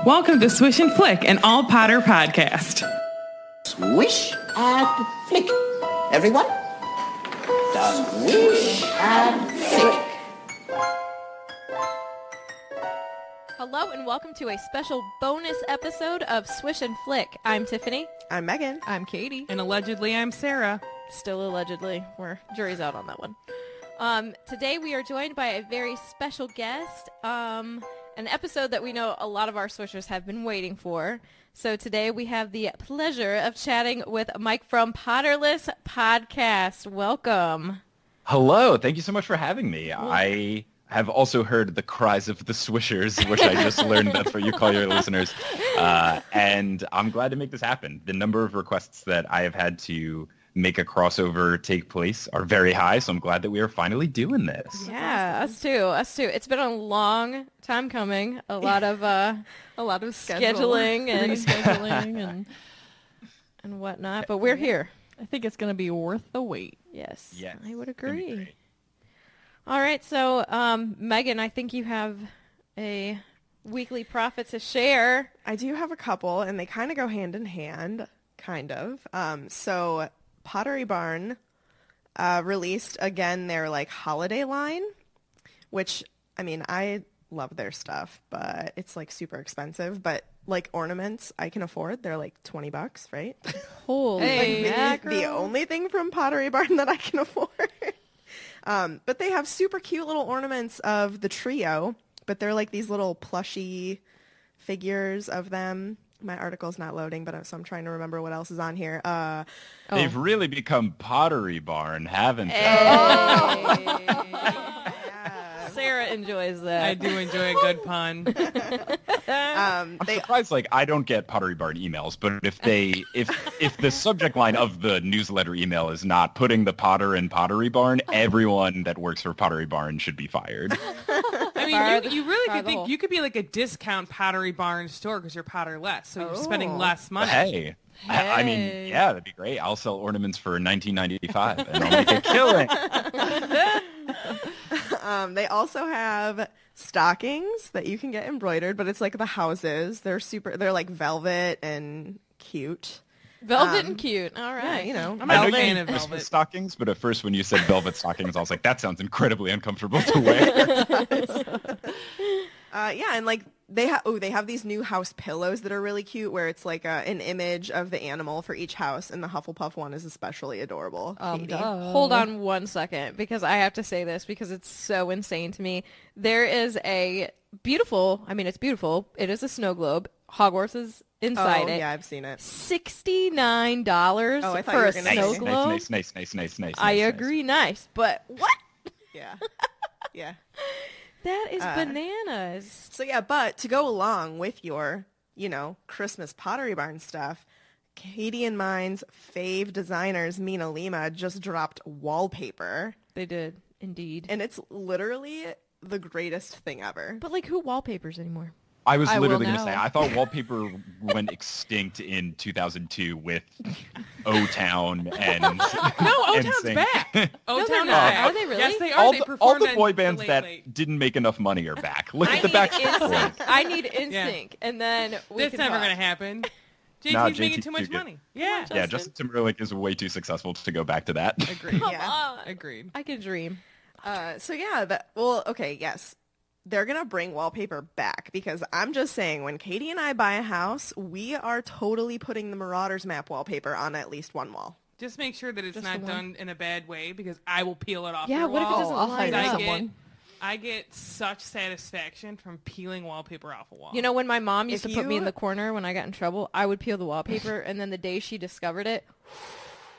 Welcome to Swish and Flick, an all Potter podcast. Swish and flick. Everyone? Swish and flick. Hello and welcome to a special bonus episode of Swish and Flick. I'm Tiffany. I'm Megan. I'm Katie. And allegedly, I'm Sarah. Still allegedly. Jury's out on that one. Today we are joined by a very special guest, an episode that we know a lot of our Swishers have been waiting for. So today we have the pleasure of chatting with Mike from POTTERLESS Podcast. Welcome. Hello. Thank you so much for having me. I have also heard the cries of the Swishers, which I just learned that's what you call your listeners. And I'm glad to make this happen. The number of requests that I have had to make a crossover take place are very high, so I'm glad that we are finally doing this. Yeah, awesome. Us too. It's been a long time coming. A lot of scheduling and rescheduling and whatnot. But we're here. I think it's going to be worth the wait. Yes, Yes, I would it's gonna be agree. great. All right, so Megan, I think you have a weekly profit to share. I do have a couple, and they kind of go hand in hand, kind of. So Pottery Barn released again their holiday line, which I love their stuff, but it's super expensive. But ornaments I can afford. They're $20, right? Holy The only thing from Pottery Barn that I can afford. But they have super cute little ornaments of the trio, but they're these little plushy figures of them. My article's not loading, so I'm trying to remember what else is on here. They've really become Pottery Barn, haven't they? Yeah. Sarah enjoys that. I do enjoy a good pun. I'm surprised I don't get Pottery Barn emails, but if the subject line of the newsletter email is not putting the Potter in Pottery Barn, everyone that works for Pottery Barn should be fired. I mean, you really could think you could be like a discount Pottery Barn store because you're Potterless, so you're spending less money. Hey. I mean, yeah, that'd be great. I'll sell ornaments for $19.95 and I'll make a killing. They also have stockings that you can get embroidered, but it's the houses. They're velvet and cute. Velvet and cute. All right. Yeah, I'm I not know a fan you of mean Christmas velvet. stockings, but at first when you said velvet stockings, I was like, that sounds incredibly uncomfortable to wear. And they have these new house pillows that are really cute, where it's an image of the animal for each house, and the Hufflepuff one is especially adorable. Katie. Hold on one second, because I have to say this because it's so insane to me. There is a beautiful, it's beautiful. It is a snow globe. Hogwarts is inside it. Yeah, I've seen it. $69 I thought for you were a gonna snow say- globe. Nice. I agree, nice. But what? Yeah. Yeah. That is bananas. So yeah, but to go along with your, Christmas Pottery Barn stuff, Katie and mine's fave designers, Mina Lima, just dropped wallpaper. They did, indeed. And it's literally the greatest thing ever. But who wallpapers anymore? I was I will literally going to now. say, I thought wallpaper went extinct in 2002 with O-Town and No, O-Town's NSYNC. back. O-Town's they're not. back. Are they really? Yes, they are. All They the performed boy at bands the that Late. didn't make enough money are back. Look I at the need Backstreet NSYNC. Boys. I need NSYNC, and then we That's can never talk. going to happen. JT's No, making JT's too much too good. money. Yeah. Yeah, Justin Timberlake is way too successful to go back to that. Agreed. Come Yeah. on. Agreed. I can dream. So yeah, yes. They're going to bring wallpaper back, because I'm just saying, when Katie and I buy a house, we are totally putting the Marauders map wallpaper on at least one wall. Just make sure that it's Just not the one. done in a bad way, because I will peel it off Yeah, your what if it wall. doesn't I'll line hire up? someone. I get such satisfaction from peeling wallpaper off a wall. You know, when my mom used If to put me you- in the corner when I got in trouble, I would peel the wallpaper, and then the day she discovered it,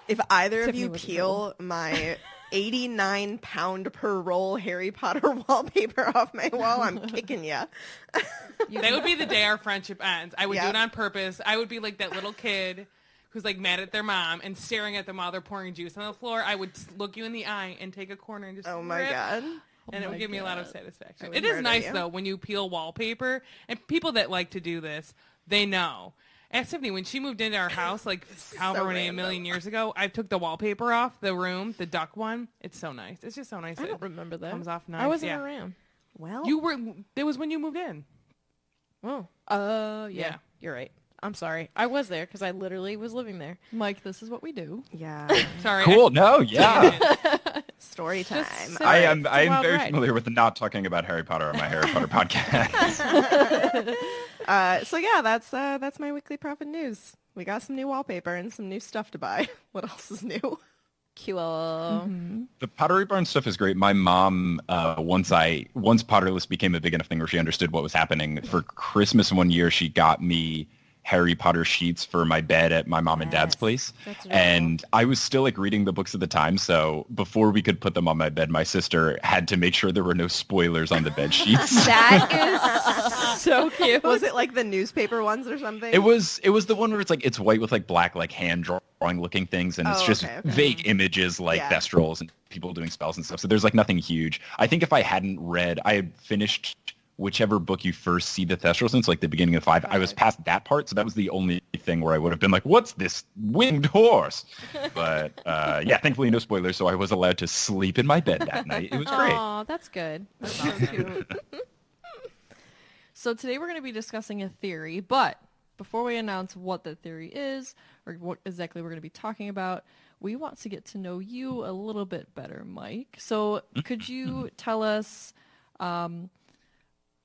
If either of Tiffany you was in peel my 89-pound per roll Harry Potter wallpaper off my wall, I'm kicking ya. that would be the day our friendship ends. I would do Yeah. it on purpose. I would be like that little kid who's mad at their mom and staring at them while they're pouring juice on the floor. I would look you in the eye and take a corner and just Oh my rip, god. and it my would give me a lot of God. satisfaction. I would It is murder nice you. though when you peel wallpaper, and people that like to do this, they know. Ask Tiffany, when she moved into our house, however many random. million years ago, I took the wallpaper off the room, the duck one. It's so nice. It's just so nice. I It don't remember that. comes off nice. I wasn't yeah. around. Well, You were. It was when you moved in. Oh. Yeah. Yeah. You're right. I'm sorry. I was there because I literally was living there. Mike, this is what we do. Yeah. Sorry. Cool. No, yeah. Story time. so- I am It's a I am wild very ride. familiar with not talking about Harry Potter on my Harry Potter podcast. So yeah, that's my weekly profit news. We got some new wallpaper and some new stuff to buy. What else is new? Cool. The Pottery Barn stuff is great. My mom, once Potterless became a big enough thing where she understood what was happening, for Christmas one year, she got me Harry Potter sheets for my bed at my mom and dad's place. That's really And I was still like reading the books at the time. So before we could put them on my bed, my sister had to make sure there were no spoilers on the bed sheets. That is so cute. Was it like the newspaper ones or something? It was the one where it's white with like black like hand drawing looking things, and it's Oh, just okay, okay. vague images like Yeah. thestrals and people doing spells and stuff. So there's like nothing huge. I think if I hadn't read, I had finished whichever book you first see the thestrals in, so like the beginning of 5, I was past that part, so that was the only thing where I would have been like, what's this winged horse? But yeah, thankfully no spoilers, so I was allowed to sleep in my bed that night. It was great. Aw, that's good. That's so cute. So today we're going to be discussing a theory, but before we announce what the theory is or what exactly we're going to be talking about, we want to get to know you a little bit better, Mike. So could you tell us, I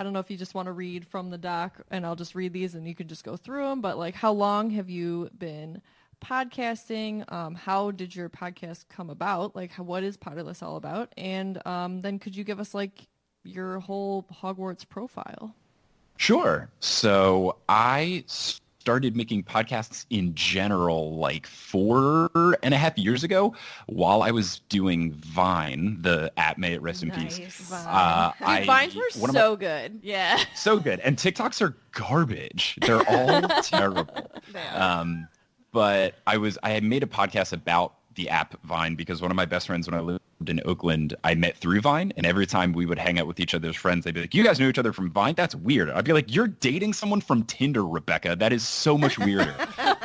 don't know if you just want to read from the doc and I'll just read these and you can just go through them, but like how long have you been podcasting? How did your podcast come about? Like what is Potterless all about? And then could you give us like your whole Hogwarts profile? Sure. So I started making podcasts in general like 4.5 years ago while I was doing Vine, the app, may it rest in peace. Dude, Vines were one of my- so good. Yeah. so good. And TikToks are garbage. They're all terrible. But I had made a podcast about the app Vine because one of my best friends when I lived in Oakland, I met through Vine, and every time we would hang out with each other's friends, they'd be like, you guys knew each other from Vine? That's weird. I'd be like, you're dating someone from Tinder, Rebecca. That is so much weirder.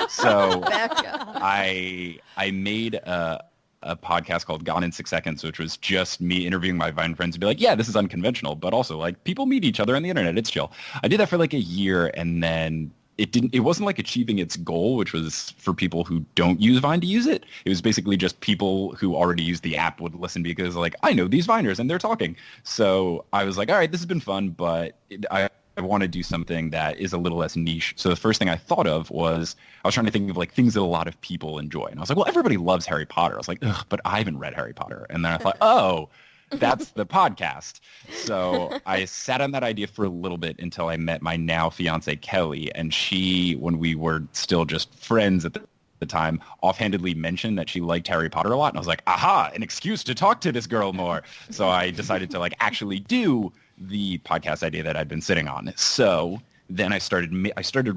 So I made a podcast called Gone in 6 Seconds, which was just me interviewing my Vine friends and be like, yeah, this is unconventional, but also like people meet each other on the internet. It's chill. I did that for like a year, and then it wasn't like achieving its goal, which was for people who don't use Vine to use it. It was basically just people who already use the app would listen because like, I know these Viners and they're talking. So I was like, all right, this has been fun, but I want to do something that is a little less niche. So the first thing I thought of was I was trying to think of like things that a lot of people enjoy. And I was like, well, everybody loves Harry Potter. I was like, ugh, but I haven't read Harry Potter. And then I thought, oh, that's the podcast. So I sat on that idea for a little bit until I met my now fiance, Kelly. And she, when we were still just friends at the time, offhandedly mentioned that she liked Harry Potter a lot. And I was like, aha, an excuse to talk to this girl more. So I decided to like actually do the podcast idea that I'd been sitting on. So then I started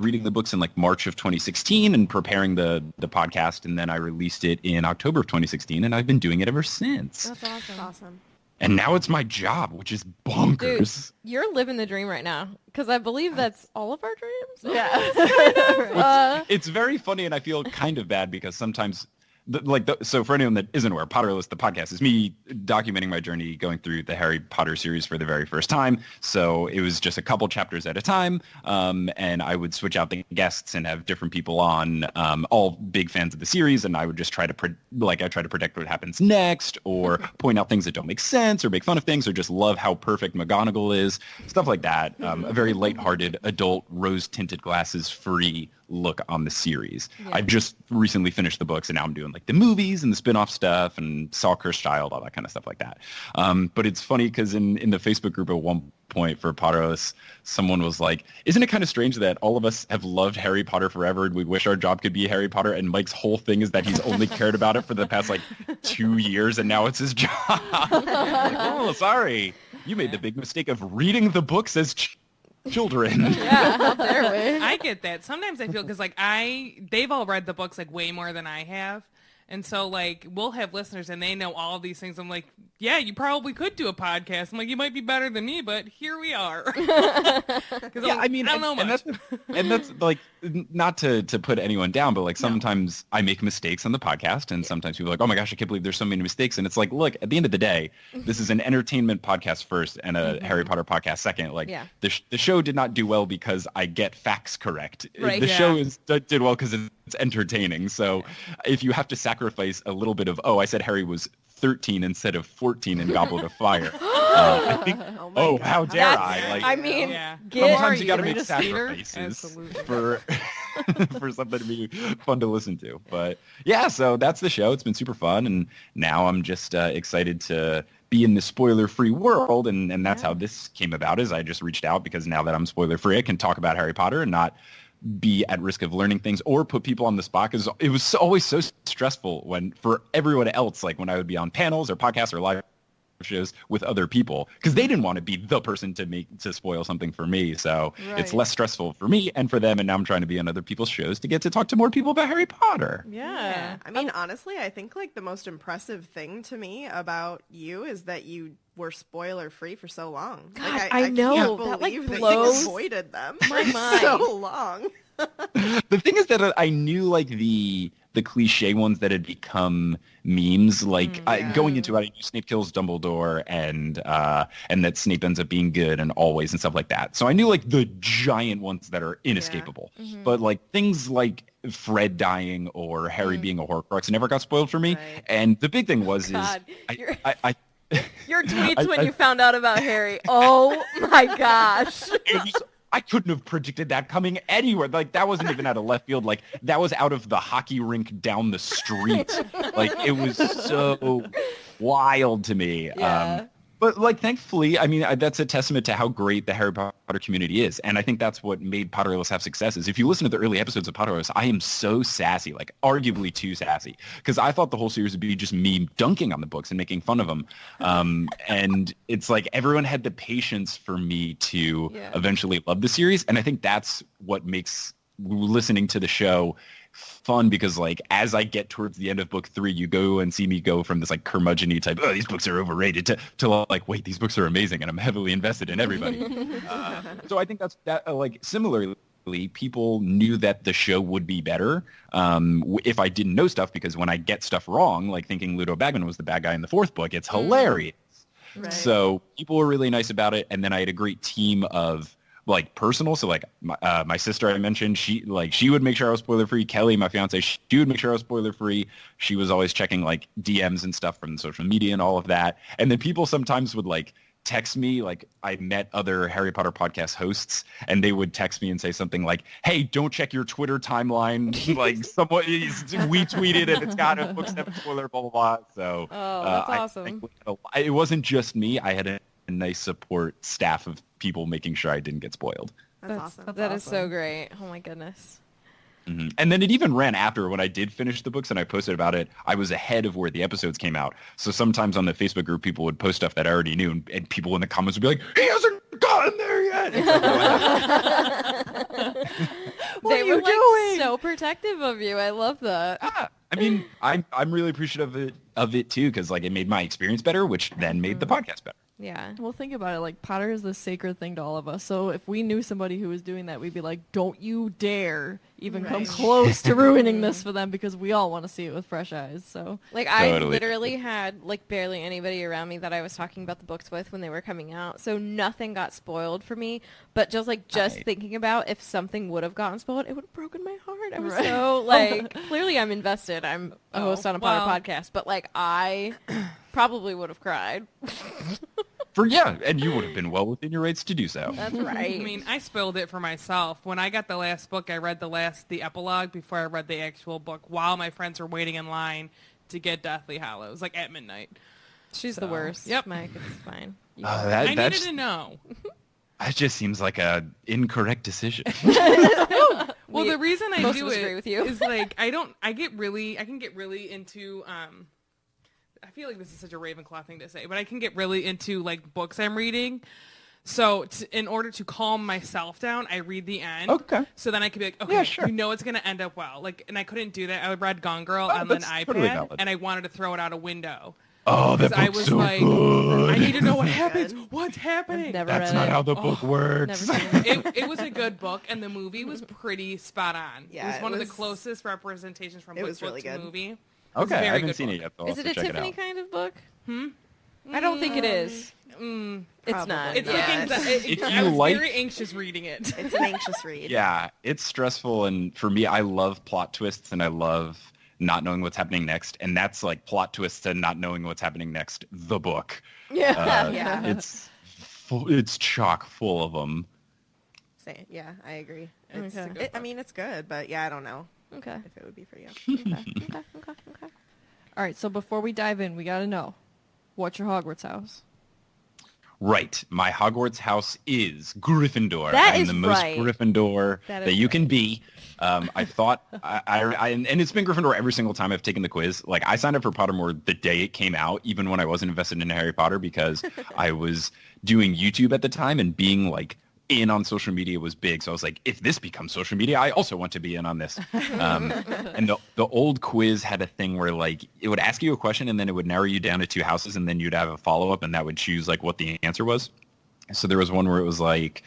reading the books in like March of 2016 and preparing the podcast. And then I released it in October of 2016. And I've been doing it ever since. That's awesome. Awesome. And now it's my job, which is bonkers. Dude, you're living the dream right now because I believe that's all of our dreams. Yeah. It's very funny, and I feel kind of bad because sometimes, so for anyone that isn't aware, Potterless, the podcast, is me documenting my journey going through the Harry Potter series for the very first time. So it was just a couple chapters at a time, and I would switch out the guests and have different people on, all big fans of the series, and I would just try to predict what happens next, or point out things that don't make sense, or make fun of things, or just love how perfect McGonagall is, stuff like that. A very lighthearted, adult, rose-tinted glasses-free look on the series. Yeah. I just recently finished the books, and now I'm doing like the movies and the spin-off stuff and saw Cursed Child, all that kind of stuff like that. But it's funny because in the Facebook group at one point for Potterless, someone was like, isn't it kind of strange that all of us have loved Harry Potter forever and we wish our job could be Harry Potter, and Mike's whole thing is that he's only cared about it for the past like 2 years and now it's his job. Like, oh, sorry. You made the big mistake of reading the books as children. Yeah, how dare we? I get that. Sometimes I feel because like they've all read the books like way more than I have, And so, like, we'll have listeners and they know all of these things. I'm like, yeah, you probably could do a podcast. I'm like, you might be better than me, but here we are. Yeah, I mean, I don't know much. and that's like, not to put anyone down, but like sometimes I make mistakes on the podcast, and sometimes people are like, oh my gosh, I can't believe there's so many mistakes. And it's like, look, at the end of the day, this is an entertainment podcast first and a Harry Potter podcast second. Like, the show did not do well because I get facts correct. Right. The show did well because it's entertaining. So if you have to sacrifice a little bit of, I said Harry was 13 instead of 14 in Goblet of Fire. I think, how dare I? Like, I mean, sometimes you got to make Speeder? sacrifices for for something to be fun to listen to. But yeah, so that's the show. It's been super fun, and now I'm just excited to be in the spoiler-free world, and that's how this came about. Is I just reached out because now that I'm spoiler-free, I can talk about Harry Potter and not be at risk of learning things or put people on the spot, because it was always so stressful for everyone else, like when I would be on panels or podcasts or live shows with other people, because they didn't want to be the person to spoil something for me. So it's less stressful for me and for them, and now I'm trying to be on other people's shows to get to talk to more people about Harry Potter. Yeah. I mean, honestly, I think like the most impressive thing to me about you is that you were spoiler free for so long. God, Like, I know. can't That, like, believe that blows you avoided them my for mind. so long. The thing is that I knew like the cliche ones that had become memes, like going into it, I knew Snape kills Dumbledore and that Snape ends up being good and always and stuff like that. So I knew like the giant ones that are inescapable. But like things like Fred dying or Harry being a Horcrux never got spoiled for me. Right. And the big thing was your tweets when you found out about Harry. Oh my gosh. I couldn't have predicted that coming anywhere. Like, that wasn't even out of left field. Like, that was out of the hockey rink down the street. Like, it was so wild to me. Yeah. But, like, thankfully, I mean, that's a testament to how great the Harry Potter community is. And I think that's what made Potterless have success is if you listen to the early episodes of Potterless, I am so sassy, like arguably too sassy, because I thought the whole series would be just me dunking on the books and making fun of them. And it's like everyone had the patience for me to eventually love the series. And I think that's what makes listening to the show fun, because like as I get towards the end of book 3, you go and see me go from this like curmudgeon-y type, these books are overrated, to like, wait, these books are amazing and I'm heavily invested in everybody. So I think that like similarly, people knew that the show would be better if I didn't know stuff, because when I get stuff wrong, like thinking Ludo Bagman was the bad guy in the 4th book, it's hilarious. Right. So people were really nice about it, and then I had a great team of like personal. So like my sister I mentioned, she would make sure I was spoiler free. Kelly, my fiance, she would make sure I was spoiler free. She was always checking like DMs and stuff from social media and all of that. And then people sometimes would like text me, like I met other Harry Potter podcast hosts, and they would text me and say something like, hey, don't check your Twitter timeline. Like someone we tweeted and it's got a book 7 spoiler, blah, blah, blah. So that's awesome. It wasn't just me. I had a nice support staff of people making sure I didn't get spoiled. That's awesome. That is so great. Oh my goodness. Mm-hmm. And then it even ran after when I did finish the books and I posted about it. I was ahead of where the episodes came out. So sometimes on the Facebook group, people would post stuff that I already knew, and people in the comments would be like, he hasn't gotten there yet. They were like so protective of you. I love that. I mean, I'm really appreciative of it too, because like it made my experience better, which then made the podcast better. Yeah. Well, think about it. Like, Potter is the sacred thing to all of us. So if we knew somebody who was doing that, we'd be like, don't you dare even come close to ruining this for them, because we all want to see it with fresh eyes. So, like, I literally had like barely anybody around me that I was talking about the books with when they were coming out. So nothing got spoiled for me. But just thinking about if something would have gotten spoiled, it would have broken my heart. I was so like, clearly I'm invested. I'm a host on a Potter podcast, but like I probably would have cried. And you would have been well within your rights to do so. That's right. I mean, I spoiled it for myself. When I got the last book, I read the epilogue before I read the actual book while my friends were waiting in line to get Deathly Hallows, like at midnight. She's the worst. Yep. Mike, it's fine. I needed to know. That just seems like a incorrect decision. Well, the reason I do agree with you. it is like I can get really into I feel like this is such a Ravenclaw thing to say, but I can get really into like books I'm reading So in order to calm myself down, I read the end. Okay. So then I could be like, okay, Yeah, sure. you know it's going to end up well. Like, and I couldn't do that. I read Gone Girl on an that's iPad, totally valid. and I wanted to throw it out a window. Oh, that Because I book's was so like, good. I need to know what happens. What's happening? Never That's read not it. how the book works. Never seen it. It was a good book, and the movie was pretty spot on. Yeah, it was it one of the was- closest representations from it book was really to good. movie. It Okay, was a I very haven't good seen book. it yet. Though. Is I'll it have a to check Tiffany it out. kind of book? I don't think it is. It's not. It's Yeah. like If I you was like- very anxious reading it. It's an anxious read. Yeah, it's stressful, and for me, I love plot twists, and I love not knowing what's happening next, and that's like plot twists and not knowing what's happening next. The book, Yeah. Yeah. it's chock full of them. Yeah, I agree. It's, Okay. I mean, it's good, but yeah, I don't know Okay. if it would be for you. Okay. All right, so before we dive in, we got to know, what's your Hogwarts house? Right, my Hogwarts house is Gryffindor. That I'm is the most right. Gryffindor That that is you can be. I thought, and it's been Gryffindor every single time I've taken the quiz. Like, I signed up for Pottermore the day it came out, even when I wasn't invested in Harry Potter, because I was doing YouTube at the time, and being like in on social media was big. So I was like, if this becomes social media, I also want to be in on this. And the old quiz had a thing where like it would ask you a question and then it would narrow you down to two houses, and then you'd have a follow-up, and that would choose like what the answer was. So there was one where it was like,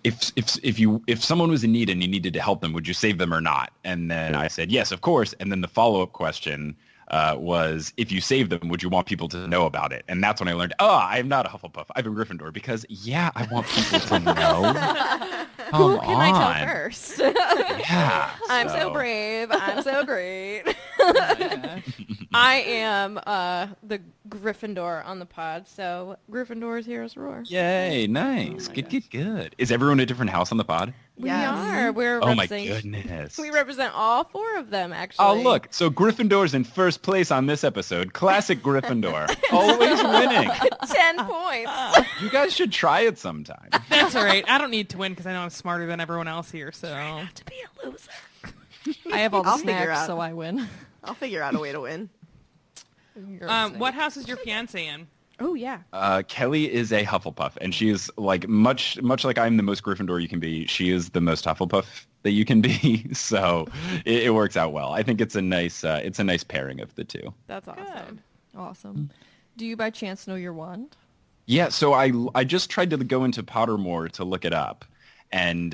if someone was in need and you needed to help them, would you save them or not? And then I said, yes, of course. And then the follow-up question was, if you save them, would you want people to know about it? And that's when I learned, I'm not a Hufflepuff. I'm a Gryffindor, because, yeah, I want people to know. Who Come can I on. tell first? Yeah. I'm so brave. I'm so great. I am the Gryffindor on the pod, so Gryffindor's Heroes Roar. Yay, nice. Oh my Good. Is everyone a different house on the pod? We Yes. are. We're Oh, my representing. goodness. We represent all four of them, actually. Oh, look. So Gryffindor's in first place on this episode. Classic Gryffindor. Always winning. 10 points. You guys should try it sometime. That's all right. I don't need to win because I know I'm smarter than everyone else here. So To be a loser. I have all the I'll figure snacks, out. so I win. I'll figure out a way to win. You're a what snake. house is your fiance in? Oh, yeah. Kelly is a Hufflepuff, and she is like much like I'm the most Gryffindor you can be. She is the most Hufflepuff that you can be. So it works out well. I think it's a nice pairing of the two. That's awesome. Awesome. Do you by chance know your wand? Yeah. So I just tried to go into Pottermore to look it up, and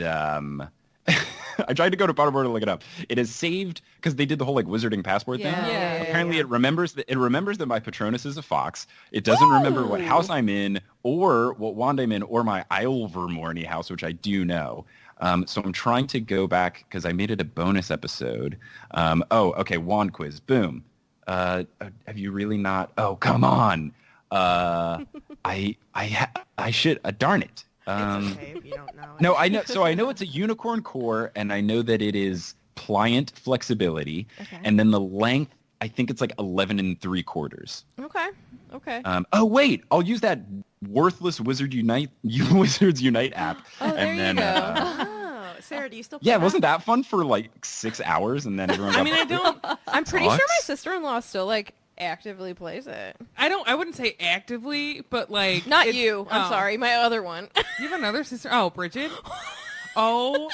I tried to go to Pottermore to look it up. It is saved because they did the whole like wizarding passport thing. Yeah. Apparently, it remembers that my Patronus is a fox. It doesn't remember what house I'm in, or what wand I'm in, or my Ilvermorny house, which I do know. So I'm trying to go back because I made it a bonus episode. Okay, wand quiz. Boom. Have you really not? Oh, come on. I should. Darn it. It's okay if you don't know. No, I know. So I know it's a unicorn core, and I know that it is pliant flexibility, and then the length. I think it's like 11 3/4. Okay. Oh wait, I'll use that worthless Wizards Unite app. Oh, there and then, you go. Oh, Sarah, do you still play yeah, that? wasn't that fun for like 6 hours, and then everyone got I mean, I don't. I'm pretty sure my Sucks. sister-in-law still, like, actively plays it. I wouldn't say actively, but like Not it- you. I'm oh. sorry. My other one. You have another sister? Oh, Bridget. Oh.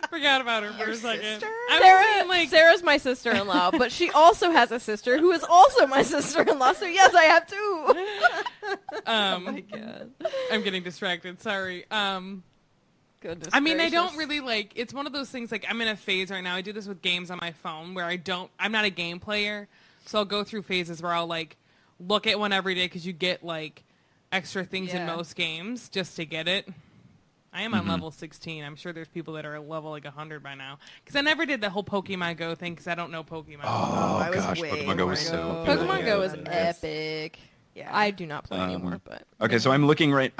Forgot about her for a second. sister? I was Sarah, saying, like, Sarah's my sister-in-law, but she also has a sister who is also my sister-in-law. So yes, I have two. God. I'm getting distracted. Sorry. Goodness I mean, I don't gracious. really like. It's one of those things. Like, I'm in a phase right now. I do this with games on my phone where I'm not a game player, so I'll go through phases where I'll like look at one every day because you get like extra things in Yeah. most games just to get it. I am on level 16. I'm sure there's people that are level like 100 by now. Because I never did the whole Pokemon Go thing because I don't know Pokemon. Oh, I was gosh, way Pokemon Go was more so into good. Pokemon Go is than this. epic. Yeah. I do not play anymore, but Okay, so I'm looking right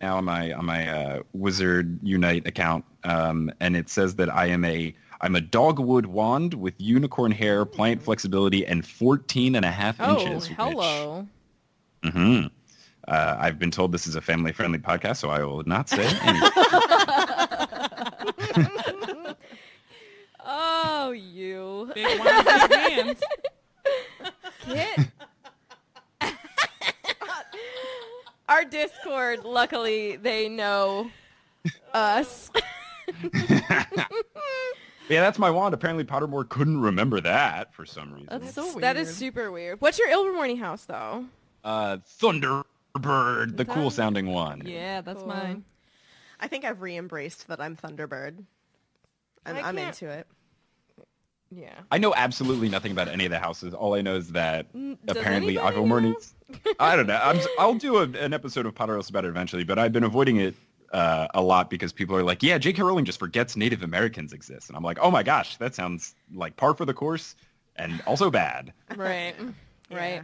now on my Wizard Unite account, and it says that I'm a dogwood wand with unicorn hair, pliant flexibility, and 14.5 inches. hello. Which, I've been told this is a family-friendly podcast, so I will not say anything. Oh, you. Big ones, big hands. Kit. our Discord, luckily, they know us. Yeah, that's my wand. Apparently Pottermore couldn't remember that for some reason. That's so weird. That is super weird. What's your Ilvermorny house, though? Thunderbird, the cool sounding one. Yeah, that's Cool. mine. I think I've re-embraced that I'm Thunderbird. And I I'm can't- into it. Yeah. I know absolutely nothing about any of the houses. All I know is that Does apparently anybody Aquamornings. I don't know. I'll do an episode of Potterless about it eventually, but I've been avoiding it a lot because people are like, yeah, J.K. Rowling just forgets Native Americans exist. And I'm like, oh my gosh, that sounds like par for the course and also bad. Right. Yeah. Right.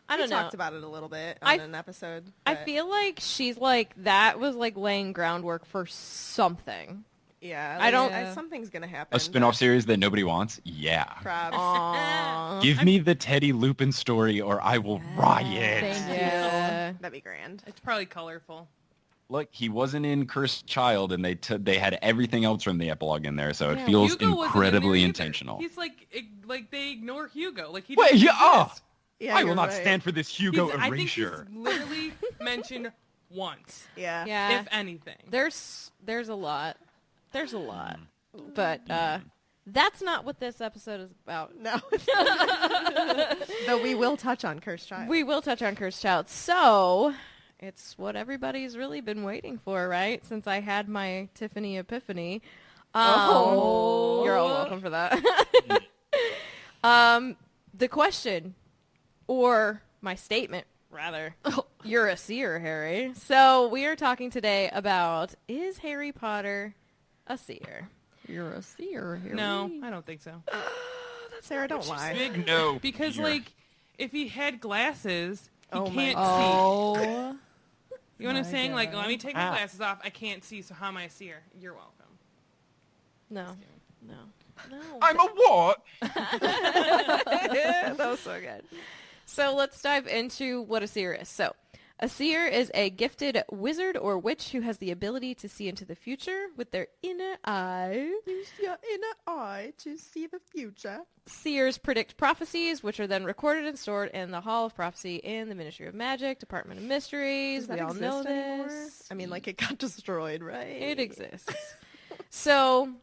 I We don't know. talked about it a little bit I- on an episode. I but feel like she's like, that was like laying groundwork for something. yeah, I don't- something's gonna happen. A spin-off series that nobody wants? Yeah. Crabs. Aww. Give me the Teddy Lupin story or I will riot. Thank you. Yeah. That'd be grand. It's probably colorful. Look, he wasn't in Cursed Child, and they had everything else from the epilogue in there, so it Yeah. feels Hugo wasn't in there incredibly either. intentional. He's like they ignore Hugo. Like he Wait, doesn't yeah, oh! exist. Yeah, I will you're not right. stand for this Hugo I think he's erasure. literally mentioned once, Yeah. Yeah. if anything. There's a lot. There's a lot. But that's not what this episode is about. No. Though we will touch on Cursed Child. We will touch on Cursed Child. So, it's what everybody's really been waiting for, right? Since I had my Tiffany epiphany. Oh. You're all welcome for that. The question, or my statement, rather. You're a seer, Harry. So, we are talking today about, is Harry Potter a seer? You're a seer. Harry. No, I don't think so. Sarah, don't lie. Big no. Because Peter. like, if he had glasses, he Oh my can't see. Oh. You know what I'm my saying? Like, God. let me take my Ah. glasses off. I can't see, so how am I a seer? You're welcome. No. No. I'm a what? That was so good. So let's dive into what a seer is. So a seer is a gifted wizard or witch who has the ability to see into the future with their inner eye. Use your inner eye to see the future. Seers predict prophecies, which are then recorded and stored in the Hall of Prophecy in the Ministry of Magic, Department of Mysteries. Does that We all exist know anymore? this. I mean, like, it got destroyed, right? It exists. So,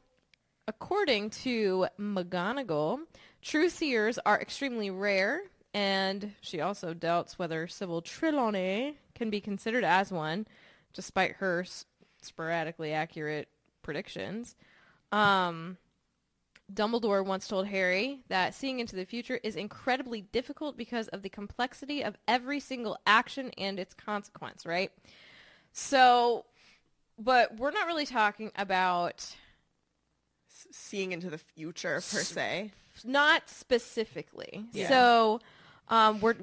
according to McGonagall, true seers are extremely rare, and she also doubts whether Sybil Trelawney can be considered as one, despite her sporadically accurate predictions. Dumbledore once told Harry that seeing into the future is incredibly difficult because of the complexity of every single action and its consequence, right? So, but we're not really talking about, Seeing into the future, per se. not specifically. Yeah. So,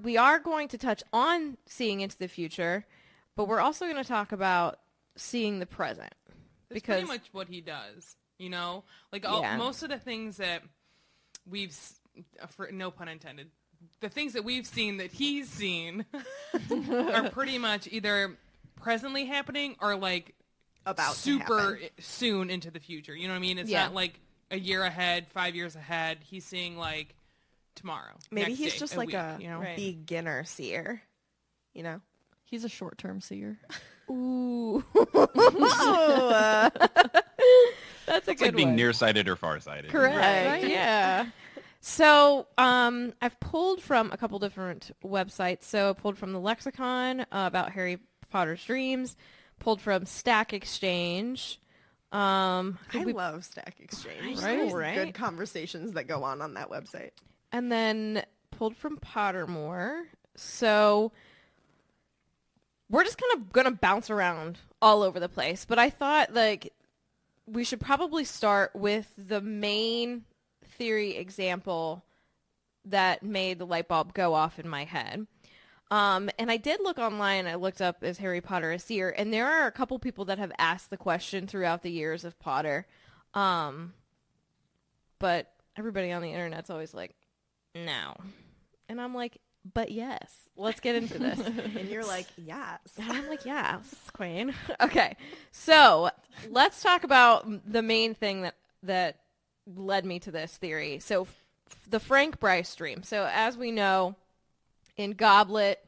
we are going to touch on seeing into the future, but we're also going to talk about seeing the present. That's Because pretty much what he does. You know, like Yeah. most of the things that for no pun intended, the things that we've seen that he's seen are pretty much either presently happening or like About to super happen. soon into the future. You know what I mean? It's Yeah. not like a year ahead, 5 years ahead. He's seeing like tomorrow. Maybe next he's day, just a like week, a you know. Right. beginner seer. You know? He's a short-term seer. ooh, Oh, that's a It's good like being one. nearsighted or farsighted. Correct. Right. Yeah. So, I've pulled from a couple different websites. So, I pulled from the Lexicon about Harry Potter's dreams. Pulled from Stack Exchange. I love Stack Exchange. Right? There's Right? good conversations that go on that website. And then pulled from Pottermore. So, we're just kind of going to bounce around all over the place. But I thought, like, we should probably start with the main theory example that made the light bulb go off in my head. And I did look online. I looked up, is Harry Potter a seer? And there are a couple people that have asked the question throughout the years of Potter. But everybody on the internet's always like, no. And I'm like, but yes. Let's get into this. And you're like, yes. And I'm like, yes, queen. Okay. So let's talk about the main thing that led me to this theory. So the Frank Bryce dream. So as we know, in Goblet,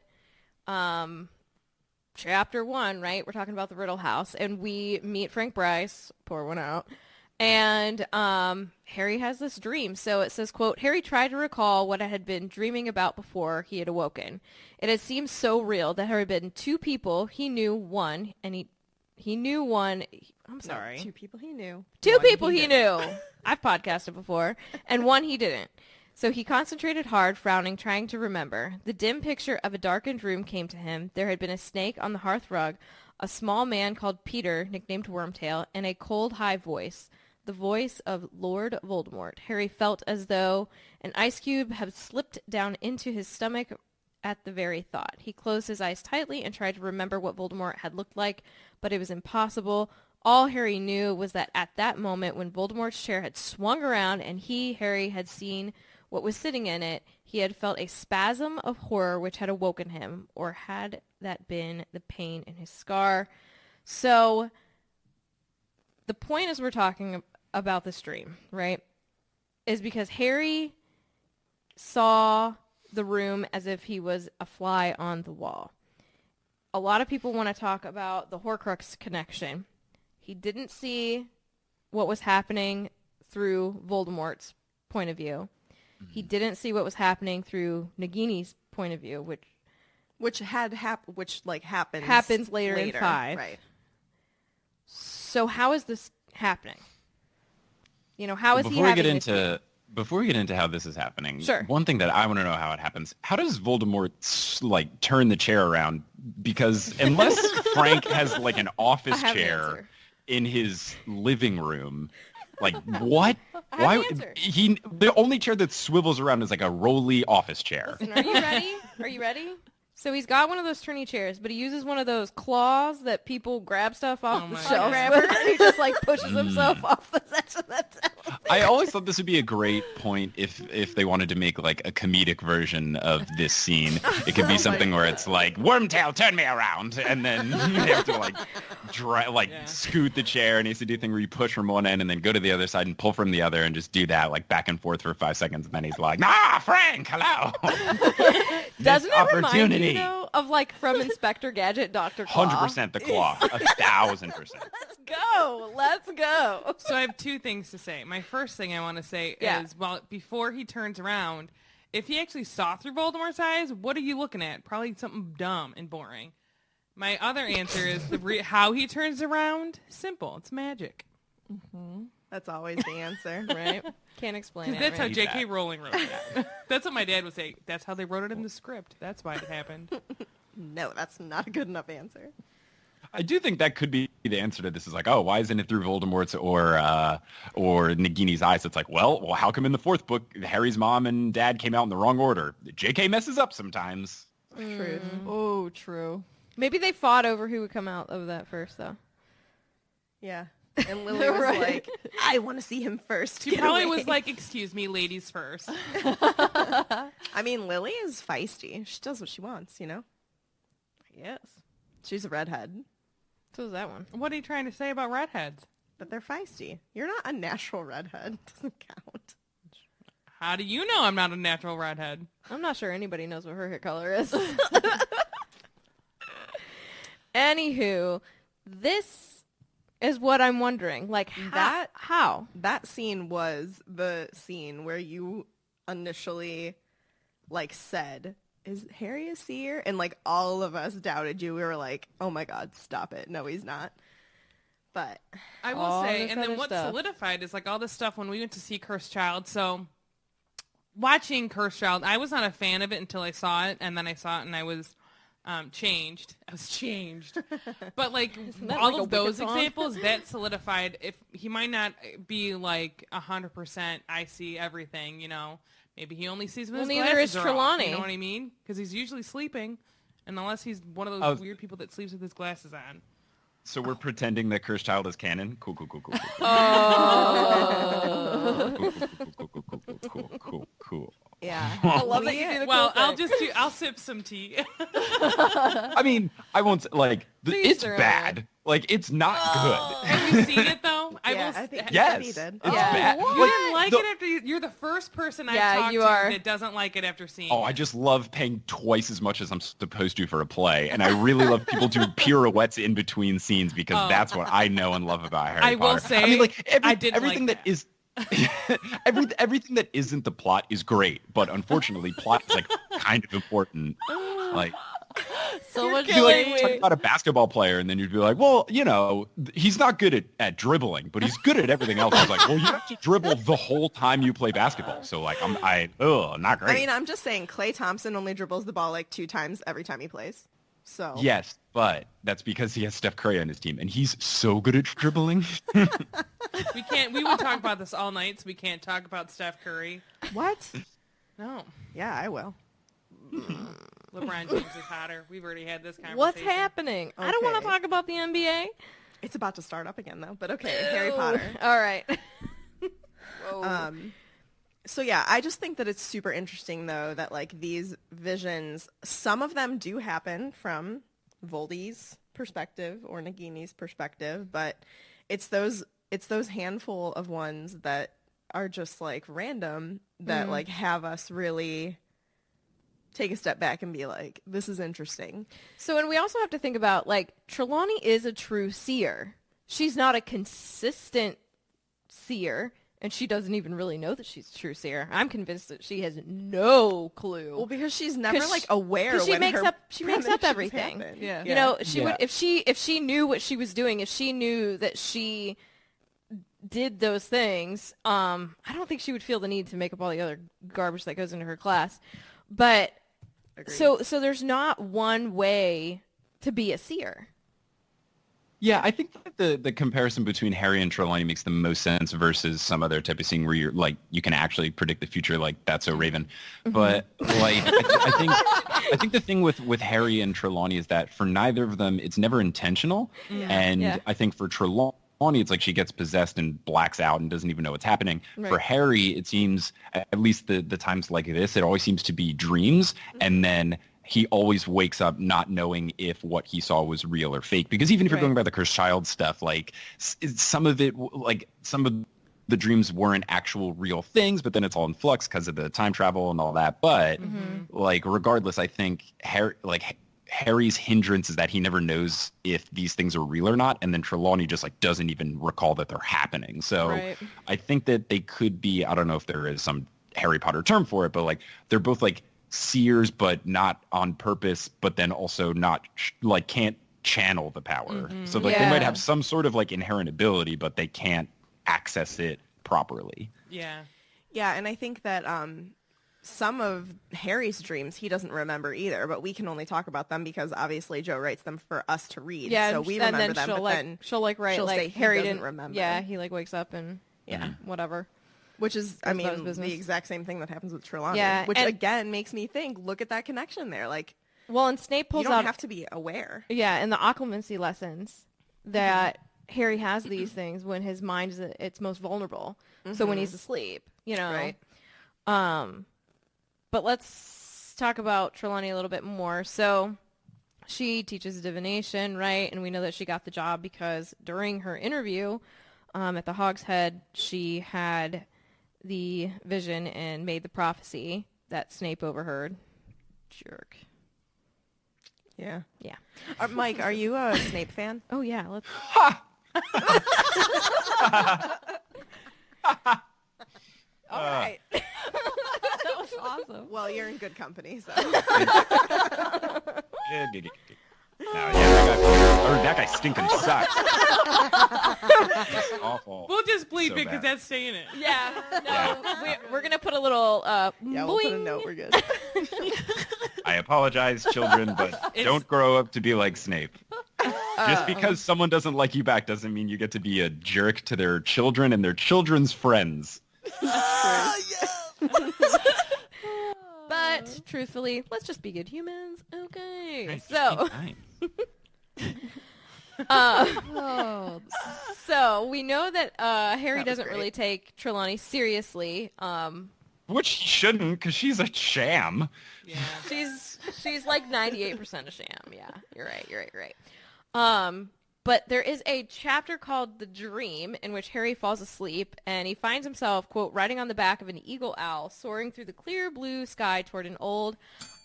chapter 1, right? We're talking about the Riddle House, and we meet Frank Bryce, pour one out, and Harry has this dream. So it says, quote, Harry tried to recall what I had been dreaming about before he had awoken. It had seemed so real that there had been two people he knew, one, and he knew one. I'm sorry. Two people he knew. Two people he knew. I've podcasted before. And one he didn't. So he concentrated hard, frowning, trying to remember. The dim picture of a darkened room came to him. There had been a snake on the hearth rug, a small man called Peter, nicknamed Wormtail, and a cold, high voice. The voice of Lord Voldemort. Harry felt as though an ice cube had slipped down into his stomach at the very thought. He closed his eyes tightly and tried to remember what Voldemort had looked like, but it was impossible. All Harry knew was that at that moment when Voldemort's chair had swung around and Harry, had seen what was sitting in it, he had felt a spasm of horror which had awoken him, or had that been the pain in his scar? So the point is we're talking about this dream, right, is because Harry saw the room as if he was a fly on the wall. A lot of people want to talk about the Horcrux connection. He didn't see what was happening through Voldemort's point of view. He didn't see what was happening through Nagini's point of view, which happens later in 5. Right. So how is this happening? You know, how is he Before we having get this dream? Before we get into how this is happening, Sure. one thing that I want to know how it happens, how does Voldemort turn the chair around? Because unless Frank has like an office I have an chair answer. in his living room, like what? I have an answer. The only chair that swivels around is like a rolly office chair. Listen, are you ready? Are you ready? So he's got one of those turny chairs, but he uses one of those claws that people grab stuff off Oh the my shelves God. with, and he just like pushes himself off the section that's I always thought this would be a great point if they wanted to make like a comedic version of this scene. It could be something where it's like, Wormtail, turn me around, and then they have to scoot the chair, and he has to do a thing where you push from one end and then go to the other side and pull from the other and just do that like back and forth for 5 seconds, and then he's like, Frank, hello. Doesn't it remind opportunity. you though of like from Inspector Gadget, Dr. Claw? 100% the claw. 1,000%. Let's go. So I have two things to say. My first thing I want to say Yeah. is, well, before he turns around, if he actually saw through Voldemort's eyes, what are you looking at? Probably something dumb and boring. My other answer is how he turns around. Simple. It's magic. That's always the answer. Right? Can't explain it. That's how Right? J.K. Rowling wrote it. That's what my dad would say. That's how they wrote it in the script. That's why it happened. No, that's not a good enough answer. I do think that could be the answer to this. Is like, oh, why isn't it through Voldemort's or Nagini's eyes? It's like, well, how come in the 4th book Harry's mom and dad came out in the wrong order? J.K. messes up sometimes. Truth. Oh, true. Maybe they fought over who would come out of that first, though. Yeah. And Lily was like, I want to see him first. She Get probably away." was like, excuse me, ladies first. I mean, Lily is feisty. She does what she wants, you know? Yes. She's a redhead, So is that one. What are you trying to say about redheads? but they're feisty. You're not a natural redhead. Doesn't count. How do you know I'm not a natural redhead? I'm not sure anybody knows what her hair color is. Anywho, this is what I'm wondering. Like, how? That scene was the scene where you initially, like, said, is Harry a seer? And, like, all of us doubted you. We were like, oh, my God, stop it. No, he's not. But I will All say, this and then other what stuff. solidified is like all this stuff when we went to see Cursed Child. So watching Cursed Child, I was not a fan of it until I saw it, and then I saw it and I was changed. I was changed. But like that all like a of those Wicked song? examples, that solidified if he might not be like 100% I see everything, you know. Maybe he only sees when Well, his neither is glasses are off, Trelawney. you know what I mean? Because he's usually sleeping, and unless he's one of those Oh. weird people that sleeps with his glasses on. So we're pretending that Cursed Child is canon. Cool. Cool. yeah. I love that you do the Well, cool thing. I'll sip some tea. I mean, I won't say, like, Please, it's Sterling. bad. Like, it's not good. Have you seen it though? I Yeah, will. I think Yes, he did. it's Yeah. bad. You Like, didn't like the- it after you're the first person I've Yeah, talked you to are. that doesn't like it after seeing Oh, it. I just love paying twice as much as I'm supposed to for a play, and I really love people doing pirouettes in between scenes because that's what I know and love about Harry I will Potter. say, I mean, like I didn't everything like that is. Everything that isn't the plot is great, but unfortunately, plot is like kind of important. Like, So much you'd be like shade. talking about a basketball player, and then you'd be like, well, you know, he's not good at dribbling, but he's good at everything else. I was like, well, you have to dribble the whole time you play basketball. So like, not great. I mean, I'm just saying Klay Thompson only dribbles the ball like 2 times every time he plays. So Yes, but that's because he has Steph Curry on his team, and he's so good at dribbling. We would talk about this all night, so we can't talk about Steph Curry. What? No. Yeah, I will. LeBron James is hotter. We've already had this conversation. What's happening? I don't want to Okay. talk about the NBA. It's about to start up again though, but okay, Harry Potter. All right. Whoa. So yeah, I just think that it's super interesting though that like these visions, some of them do happen from Voldy's perspective or Nagini's perspective, but it's those handful of ones that are just like random that like have us really take a step back and be like, this is interesting. So, and we also have to think about, like, Trelawney is a true seer. She's not a consistent seer, and she doesn't even really know that she's a true seer. I'm convinced that she has no clue. Well, because she's never 'Cause like she- aware 'cause she when makes her up premonitions everything. happen. Yeah. You know, she Yeah. would if she knew what she was doing, if she knew that she did those things, I don't think she would feel the need to make up all the other garbage that goes into her class. But Agreed. so there's not one way to be a seer. Yeah, I think that the comparison between Harry and Trelawney makes the most sense versus some other type of scene where you're like you can actually predict the future, like That's So Raven. But like I think the thing with Harry and Trelawney is that for neither of them it's never intentional, and Yeah. I think for Trelawney it's like she gets possessed and blacks out and doesn't even know what's happening. Right. For Harry, it seems at least the times like this, it always seems to be dreams, and then he always wakes up not knowing if what he saw was real or fake. Because even if you're Right. going by the cursed child stuff, like some of it, like some of the dreams weren't actual real things, but then it's all in flux because of the time travel and all that. But like regardless, I think Harry's hindrance is that he never knows if these things are real or not, and then Trelawney just like doesn't even recall that they're happening. So Right. I think that they could be, I don't know if there is some Harry Potter term for it, but like they're both like seers, but not on purpose, but then also not like can't channel the power. So like they Yeah. might have some sort of like inherent ability, but they can't access it properly. Yeah. Yeah, and I think that some of Harry's dreams he doesn't remember either, but we can only talk about them because obviously Joe writes them for us to read. Yeah, so we and remember then them, she'll but like then she'll like write she'll like say he Harry doesn't didn't remember. Yeah, he like wakes up and whatever. which is, I Goes about his mean, business. the exact same thing that happens with Trelawney. Yeah, which and- again makes me think, look at that connection there. Like, Well, and Snape you pulls don't out have to be aware. yeah, in the occlumency lessons that Harry has these things when his mind is at its most vulnerable. So when he's asleep, you know. Right. But let's talk about Trelawney a little bit more. So she teaches divination, right? And we know that she got the job because during her interview at the Hog's Head, she had the vision and made the prophecy that Snape overheard. Jerk. Yeah. Yeah. Mike, are you a Snape fan? Oh, yeah. Let's. All right. That was awesome. Well, you're in good company, so. That guy stinking sucks. That's awful. We'll just bleep So it because bad. that's saying it. Yeah. No, we're going to put a little Yeah, we'll put a boing. note. We're good. I apologize, children, but don't grow up to be like Snape. Just because someone doesn't like you back doesn't mean you get to be a jerk to their children and their children's friends. But truthfully, let's just be good humans. Okay. So, Oh, so we know that Harry That was doesn't great. really take Trelawney seriously. Which he shouldn't, because she's a sham. Yeah. She's like 98% a sham. Yeah, you're right. But there is a chapter called The Dream in which Harry falls asleep and he finds himself, quote, riding on the back of an eagle owl, soaring through the clear blue sky toward an old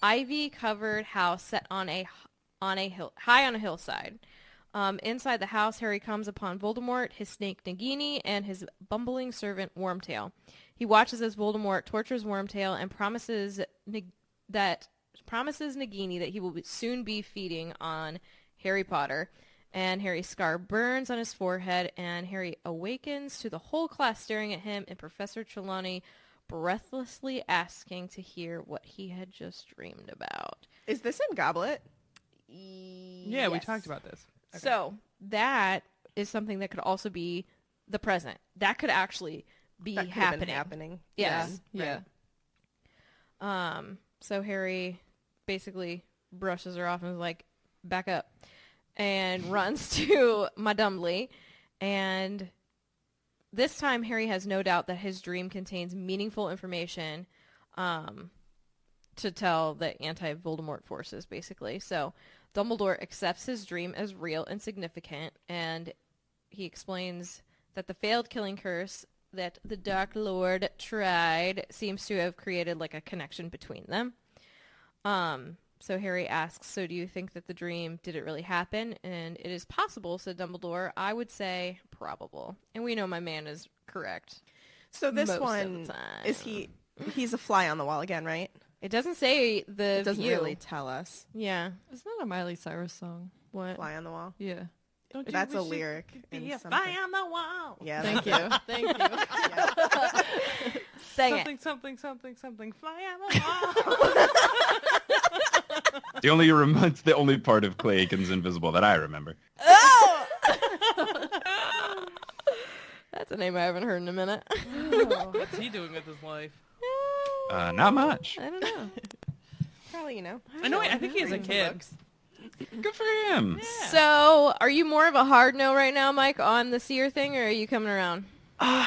ivy-covered house set on a hill, high on a hillside. Inside the house, Harry comes upon Voldemort, his snake Nagini, and his bumbling servant Wormtail. He watches as Voldemort tortures Wormtail and promises Nagini that he will soon be feeding on Harry Potter. And Harry's scar burns on his forehead, and Harry awakens to the whole class staring at him and Professor Trelawney breathlessly asking to hear what he had just dreamed about. Is this in Goblet? Yeah, we talked about this. Okay. So that is something that could also be the present. That could actually be That could have been happening. Yes. Yeah. So Harry basically brushes her off and is like, back up. And runs to Madame Lee. And this time Harry has no doubt that his dream contains meaningful information to tell the anti-Voldemort forces, basically. So Dumbledore accepts his dream as real and significant, and he explains that the failed killing curse that the Dark Lord tried seems to have created like a connection between them. So Harry asks, so do you think that the dream, did it really happen? And it is possible, said Dumbledore. I would say probable. And we know my man is correct. So this most one, of the time. he's a fly on the wall again, right? It doesn't say the It doesn't view. really tell us. Yeah. Isn't that a Miley Cyrus song? What? Fly on the wall. Yeah. Don't you That's a wish you lyric. could in Be a something. fly on the wall. Yeah. Thank you. Thank you. Yeah. Sing Something, it. something, fly on the wall. It's the only part of Clay Aiken's Invisible that I remember. Oh! That's a name I haven't heard in a minute. What's he doing with his life? Not much. I don't know. Probably, I know. I think he has a Reading some kid. books. Good for him. So, are you more of a hard no right now, Mike, on the Seer thing, or are you coming around? I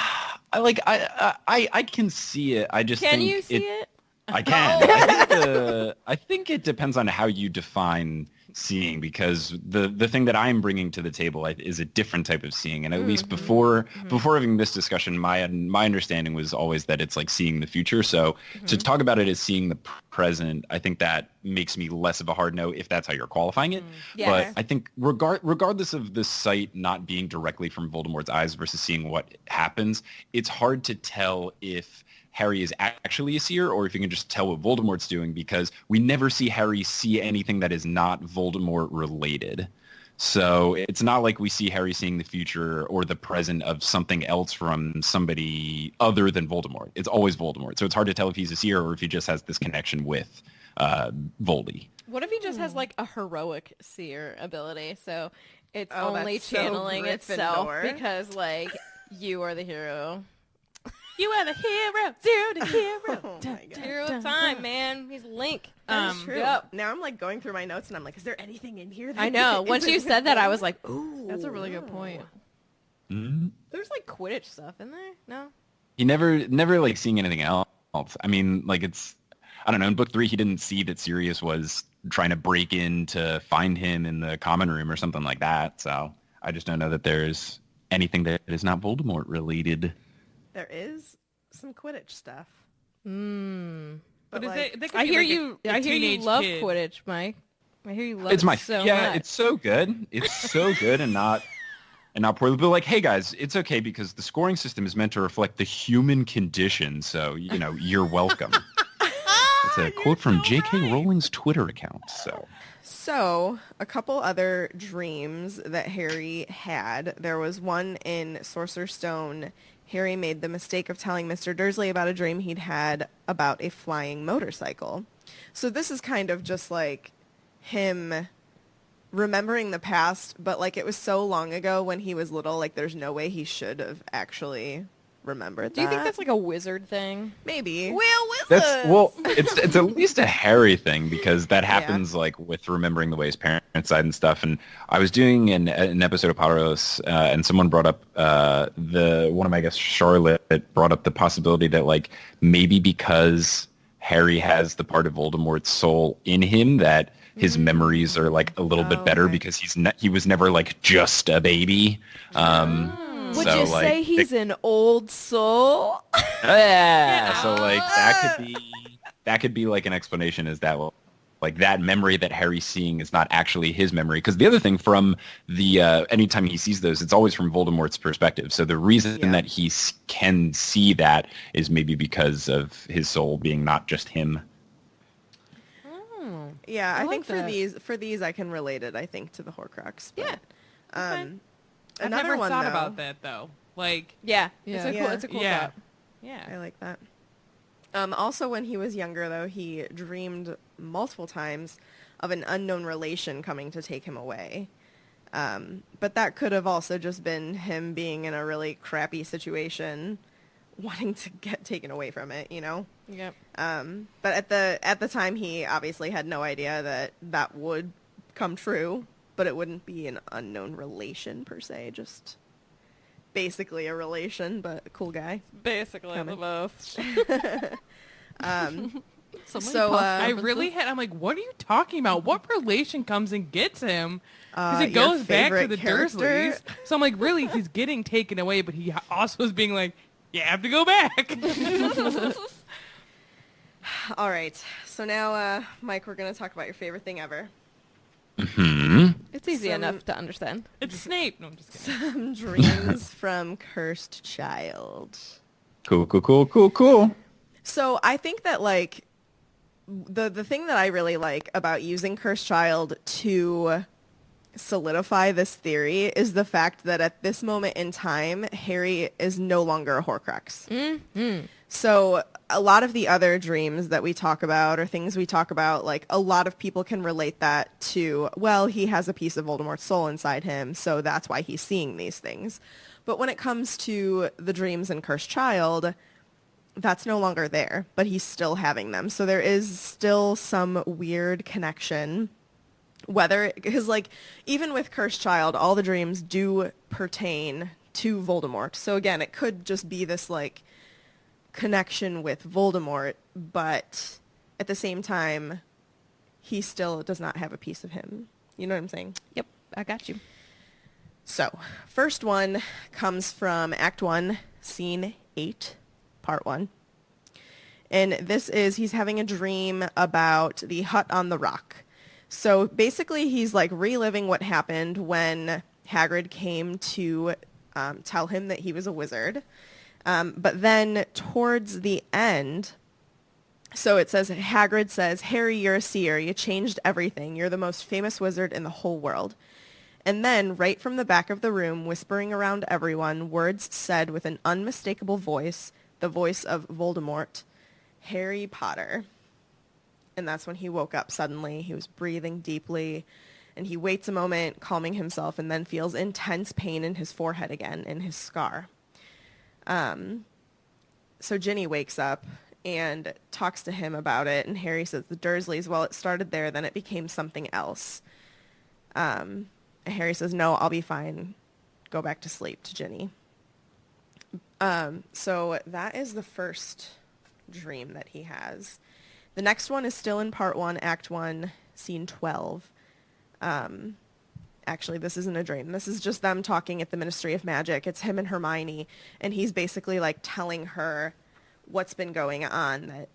can see it. I just Can think you see it? I can. I think it depends on how you define seeing, because the thing that I'm bringing to the table is a different type of seeing, and at least before having this discussion, my understanding was always that it's like seeing the future. So to talk about it as seeing the present, I think that makes me less of a hard no if that's how you're qualifying it. Yeah. But I think regardless of the sight not being directly from Voldemort's eyes versus seeing what happens, it's hard to tell if Harry is actually a seer or if you can just tell what Voldemort's doing, because we never see Harry see anything that is not Voldemort related. So it's not like we see Harry seeing the future or the present of something else from somebody other than Voldemort. It's always Voldemort. So it's hard to tell if he's a seer or if he just has this connection with Voldy. What if he just has like a heroic seer ability? So it's Oh, only that's so channeling itself Gryffindor. because like you are the hero. You are the hero, zero to hero. Oh my God. Hero of time, man. He's Link. That's true. Yep. Now I'm like going through my notes and I'm like, is there anything in here? That I know. is Once you invisible? said that, I was like, ooh. That's a really good point. Mm-hmm. There's like Quidditch stuff in there. No? He never like seeing anything else. I mean, like I don't know, in book 3, he didn't see that Sirius was trying to break in to find him in the common room or something like that. So I just don't know that there's anything that is not Voldemort related. There is some Quidditch stuff. Mm. But But like, they could I be hear like you. a I hear you teenage love kid. Quidditch, Mike. I hear you love It's it my so yeah, much. it's so good. It's so good and not poorly. But like, hey guys, it's okay because the scoring system is meant to reflect the human condition. So you're welcome. It's a quote from J.K. Rowling's Twitter account. So, a couple other dreams that Harry had. There was one in Sorcerer's Stone. Harry made the mistake of telling Mr. Dursley about a dream he'd had about a flying motorcycle. So this is kind of just like him remembering the past, but like it was so long ago when he was little, like there's no way he should have actually remembered that. Do you think that's like a wizard thing? Maybe. It's at least a Harry thing because that happens like with remembering the way his parents died and stuff. And I was doing an episode of Potterless, and someone brought up Charlotte brought up the possibility that like maybe because Harry has the part of Voldemort's soul in him that his memories are like a little bit better okay. because he was never like just a baby. Would So, you like, say he's an old soul? Yeah. So like that could be like an explanation is that like that memory that Harry's seeing is not actually his memory. Because the other thing from the anytime he sees those, it's always from Voldemort's perspective. So the reason that he can see that is maybe because of his soul being not just him. Yeah, I like think that. for these I can relate it, I think, to the Horcrux. But, Yeah. I've another never one, thought though, about that though. Like, Yeah. Yeah. It's a cool yeah, thought. yeah. I like that. Also, when he was younger, though, he dreamed multiple times of an unknown relation coming to take him away. But that could have also just been him being in a really crappy situation, wanting to get taken away from it, you know? Yep. But at the time, he obviously had no idea that that would come true, but it wouldn't be an unknown relation per se, just basically a relation, but a cool guy. Basically Coming. both. I'm like, what are you talking about? What relation comes and gets him? Because he Your goes back to favorite the character? Dursleys. So I'm like, really, he's getting taken away, but he also is being like, you have to go back. All right, so now, Mike, we're going to talk about your favorite thing ever. It's easy Some- enough to understand. It's Snape. No, I'm just kidding. Dreams from Cursed Child. Cool. So I think that, like, the thing that I really like about using Cursed Child to solidify this theory is the fact that at this moment in time, Harry is no longer a Horcrux. Mm-hmm. So a lot of the other dreams that we talk about or things we talk about, like, a lot of people can relate that to, well, he has a piece of Voldemort's soul inside him, so that's why he's seeing these things. But when it comes to the dreams in Cursed Child, that's no longer there, but he's still having them. So there is still some weird connection. Because, like, even with Cursed Child, all the dreams do pertain to Voldemort. So again, it could just be this, like, connection with Voldemort, but at the same time, he still does not have a piece of him. You know what I'm saying? Yep, I got you. So, first one comes from Act 1, Scene 8, Part 1. And this is, he's having a dream about the hut on the rock. So basically, he's like reliving what happened when Hagrid came to tell him that he was a wizard. But then towards the end, so it says, Hagrid says, Harry, you're a seer. You changed everything. You're the most famous wizard in the whole world. And then, right from the back of the room, whispering around everyone, words said with an unmistakable voice, the voice of Voldemort, Harry Potter. And that's when he woke up suddenly. He was breathing deeply, and he waits a moment, calming himself, and then feels intense pain in his forehead again, in his scar. So Ginny wakes up and talks to him about it, and Harry says, the Dursleys, well, it started there, then it became something else. And Harry says, no, I'll be fine. Go back to sleep, to Ginny. So that is the first dream that he has. The next one is still in Part 1, Act 1, Scene 12. Actually, this isn't a dream. This is just them talking at the Ministry of Magic. It's him and Hermione, and he's basically, like, telling her what's been going on. That,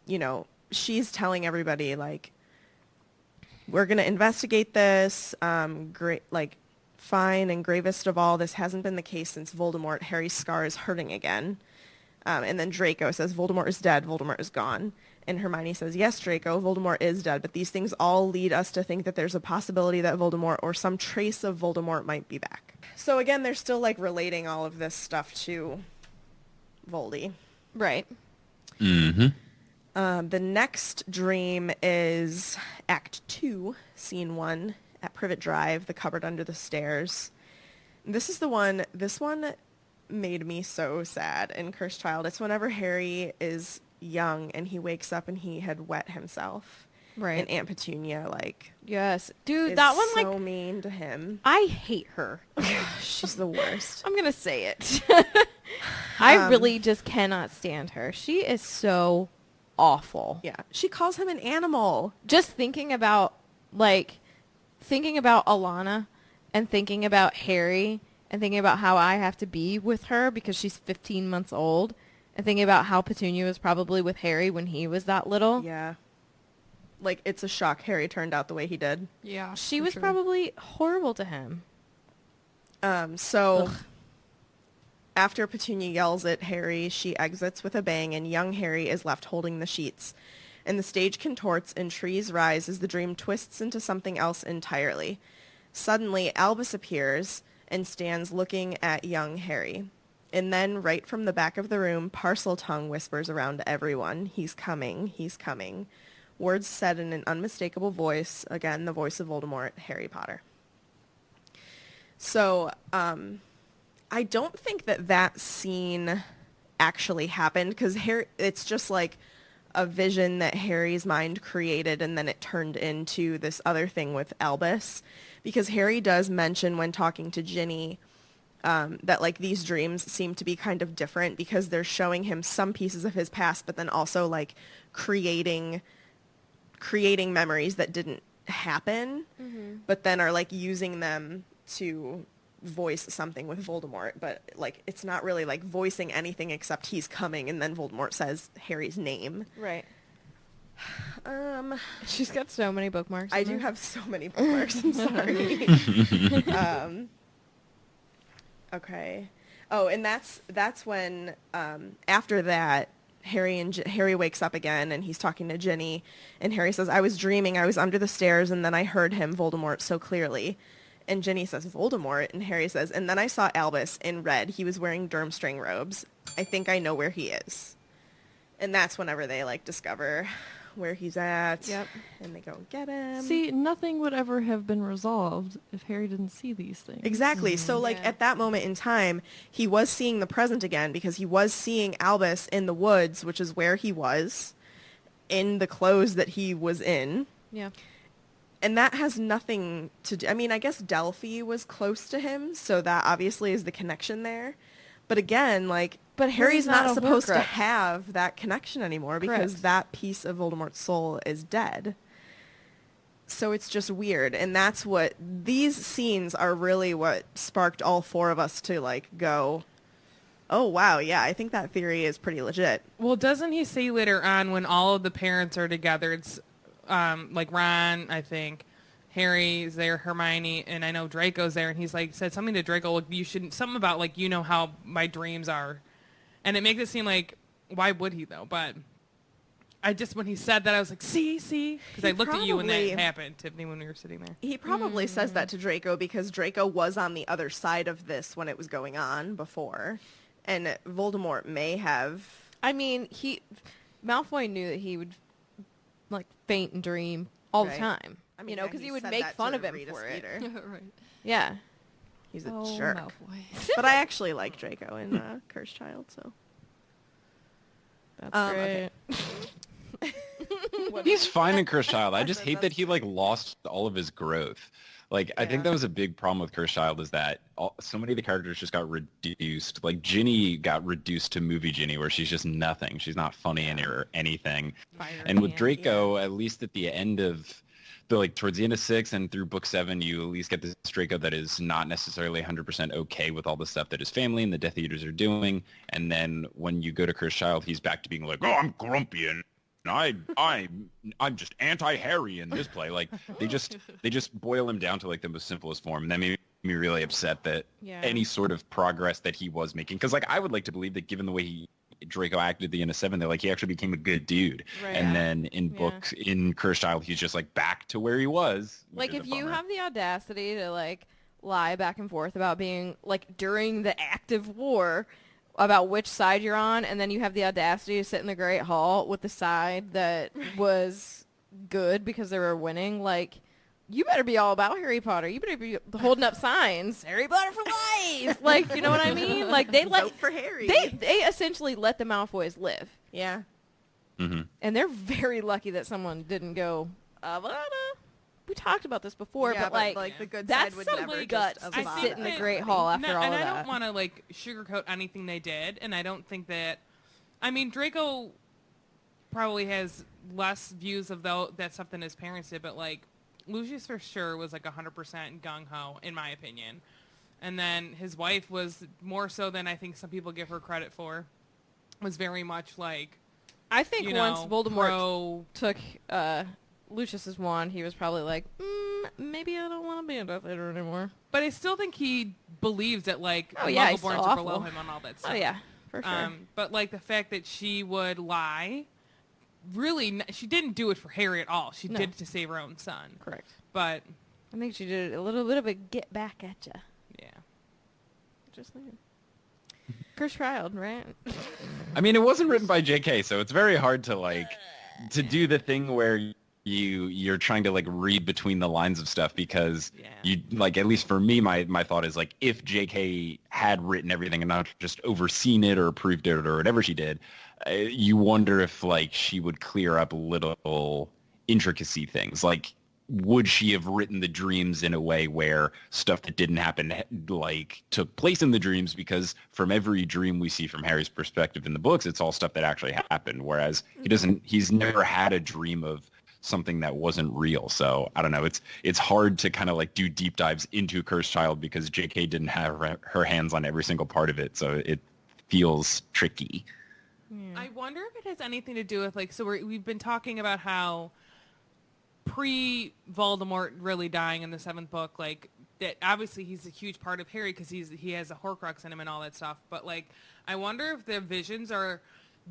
you know, she's telling everybody, like, we're going to investigate this. Great, like, fine and gravest of all, this hasn't been the case since Voldemort. Harry's scar is hurting again. And then Draco says, Voldemort is dead. Voldemort is gone. And Hermione says, yes, Draco, Voldemort is dead. But these things all lead us to think that there's a possibility that Voldemort or some trace of Voldemort might be back. So again, they're still, like, relating all of this stuff to Voldy. Right. Mm-hmm. The next dream is Act 2, Scene 1, at Privet Drive, the cupboard under the stairs. This one made me so sad in Cursed Child. It's whenever Harry is young and he wakes up and he had wet himself. Right. And Aunt Petunia, like, Yes. Dude, is that one, so like, mean to him. I hate her. She's the worst. I'm going to say it. I really just cannot stand her. She is so awful. Yeah. She calls him an animal. Just thinking about Alana and thinking about Harry and thinking about how I have to be with her because she's 15 months old and thinking about how Petunia was probably with Harry when he was that little. Yeah. Like, it's a shock Harry turned out the way he did. Yeah. She for was sure. probably horrible to him. So after Petunia yells at Harry, she exits with a bang, and young Harry is left holding the sheets. And the stage contorts and trees rise as the dream twists into something else entirely. Suddenly, Albus appears and stands looking at young Harry. And then, right from the back of the room, Parseltongue whispers around everyone, "He's coming, he's coming." Words said in an unmistakable voice, again, the voice of Voldemort, Harry Potter. So, I don't think that scene actually happened, because it's just like a vision that Harry's mind created, and then it turned into this other thing with Albus, because Harry does mention when talking to Ginny that like these dreams seem to be kind of different because they're showing him some pieces of his past, but then also like creating memories that didn't happen, but then are like using them to voice something with Voldemort. But like it's not really like voicing anything except he's coming, and then Voldemort says Harry's name. Right. She's got so many bookmarks. I do have so many bookmarks. I'm sorry. Okay. Oh, and that's when after that Harry wakes up again, and he's talking to Ginny, and Harry says, "I was dreaming. I was under the stairs, and then I heard him, Voldemort, so clearly." And Ginny says, "Voldemort?" And Harry says, "And then I saw Albus in red. He was wearing Durmstrang robes. I think I know where he is." And that's whenever they like discover where he's at. Yep. And they go and get him. See, nothing would ever have been resolved if Harry didn't see these things. Exactly. So, like, Yeah. at that moment in time, he was seeing the present again, because he was seeing Albus in the woods, which is where he was, in the clothes that he was in. Yeah. And that has nothing to do... I mean, I guess Delphi was close to him, so that obviously is the connection there. But again, like... But Harry's not a supposed to Horcrux. have that connection anymore, because Correct. that piece of Voldemort's soul is dead. So it's just weird. And that's what... These scenes are really what sparked all four of us to, like, go, "Oh, wow, yeah, I think that theory is pretty legit." Well, doesn't he say later on when all of the parents are together, it's like Ron, I think, Harry's there, Hermione, and I know Draco's there, and he's like said something to Draco, like, you shouldn't, something about like, you know how my dreams are. And it makes it seem like, why would he though? But I just, when he said that, I was like, see? Because I looked at you when that probably- happened, Tiffany, when we were sitting there. He probably says that to Draco because Draco was on the other side of this when it was going on before. And Voldemort may have... I mean, Malfoy knew that he would like faint and dream all the Right. time. I mean, you know, yeah, because he he would said make that fun to of him Rita for it. Skeeter. Right. Yeah. He's a Oh, jerk. Malfoy. But I actually like Draco in Cursed Child, so... That's okay. great. He's fine in Cursed Child. I just hate that he like lost all of his growth. Like I think Yeah. that was a big problem with Cursed Child, is that so many of the characters just got reduced. Like Ginny got reduced to movie Ginny, where she's just nothing. She's not funny in it or anything. And with Draco, at least at the end of towards the end of 6 and through book 7, you at least get this Draco that is not necessarily 100% okay with all the stuff that his family and the Death Eaters are doing. And then when you go to Cursed Child, he's back to being like, "Oh, I'm grumpy and I'm just anti-Harry in this play." Like they just boil him down to like the most simplest form, and that made me really upset that Yeah. any sort of progress that he was making, because like I would like to believe that given the way Draco acted at the end of 7, that like he actually became a good dude. Right. And then in Yeah. book in Cursed Child, he's just like back to where he was. which Like is if a you bummer. have the audacity to like lie back and forth about being like during the active war about which side you're on, and then you have the audacity to sit in the Great Hall with the side that was good because they were winning, like you better be all about Harry Potter. You better be holding up signs, Harry Potter for life. Like, you know what I mean? Like they Vote for Harry. they essentially let the Malfoys live. Yeah. Mm-hmm. And they're very lucky that someone didn't go, Avada. We talked about this before, Yeah, but like the good that's side would some never guts just to Avada sit in the everybody. Great Hall after all and of I that. don't want to like sugarcoat anything they did, and I don't think that. I mean, Draco probably has less views of that stuff than his parents did, but like Lucius for sure was like 100% gung-ho, in my opinion. And then his wife was more so than I think some people give her credit for, was very much like, I think once Voldemort pro... took Lucius's wand, he was probably like, maybe I don't want to be a Death Eater anymore. But I still think he believes that, like, he's Muggleborns still are below awful. him on all that stuff. Oh, yeah, for sure. But, like, the fact that she would lie, really, she didn't do it for Harry at all. She No. did it to save her own son. Correct. But, I think she did a little bit of a get back at ya. yeah. Just saying. Cursed Child, right? I mean, it wasn't written by J.K., so it's very hard to like to do the thing where you're trying to like read between the lines of stuff because you like, at least for me, my thought is like, if J.K. had written everything and not just overseen it or approved it or whatever she did, you wonder if like she would clear up little intricacy things. Like, would she have written the dreams in a way where stuff that didn't happen like took place in the dreams? Because from every dream we see from Harry's perspective in the books, it's all stuff that actually happened. Whereas he's never had a dream of something that wasn't real. So I don't know. It's hard to kind of like do deep dives into Cursed Child because J.K. didn't have her hands on every single part of it. So it feels tricky. I wonder if it has anything to do with, like, so we've been talking about how pre-Voldemort really dying in the 7th book, like, that obviously he's a huge part of Harry because he has a Horcrux in him and all that stuff. But, like, I wonder if the visions are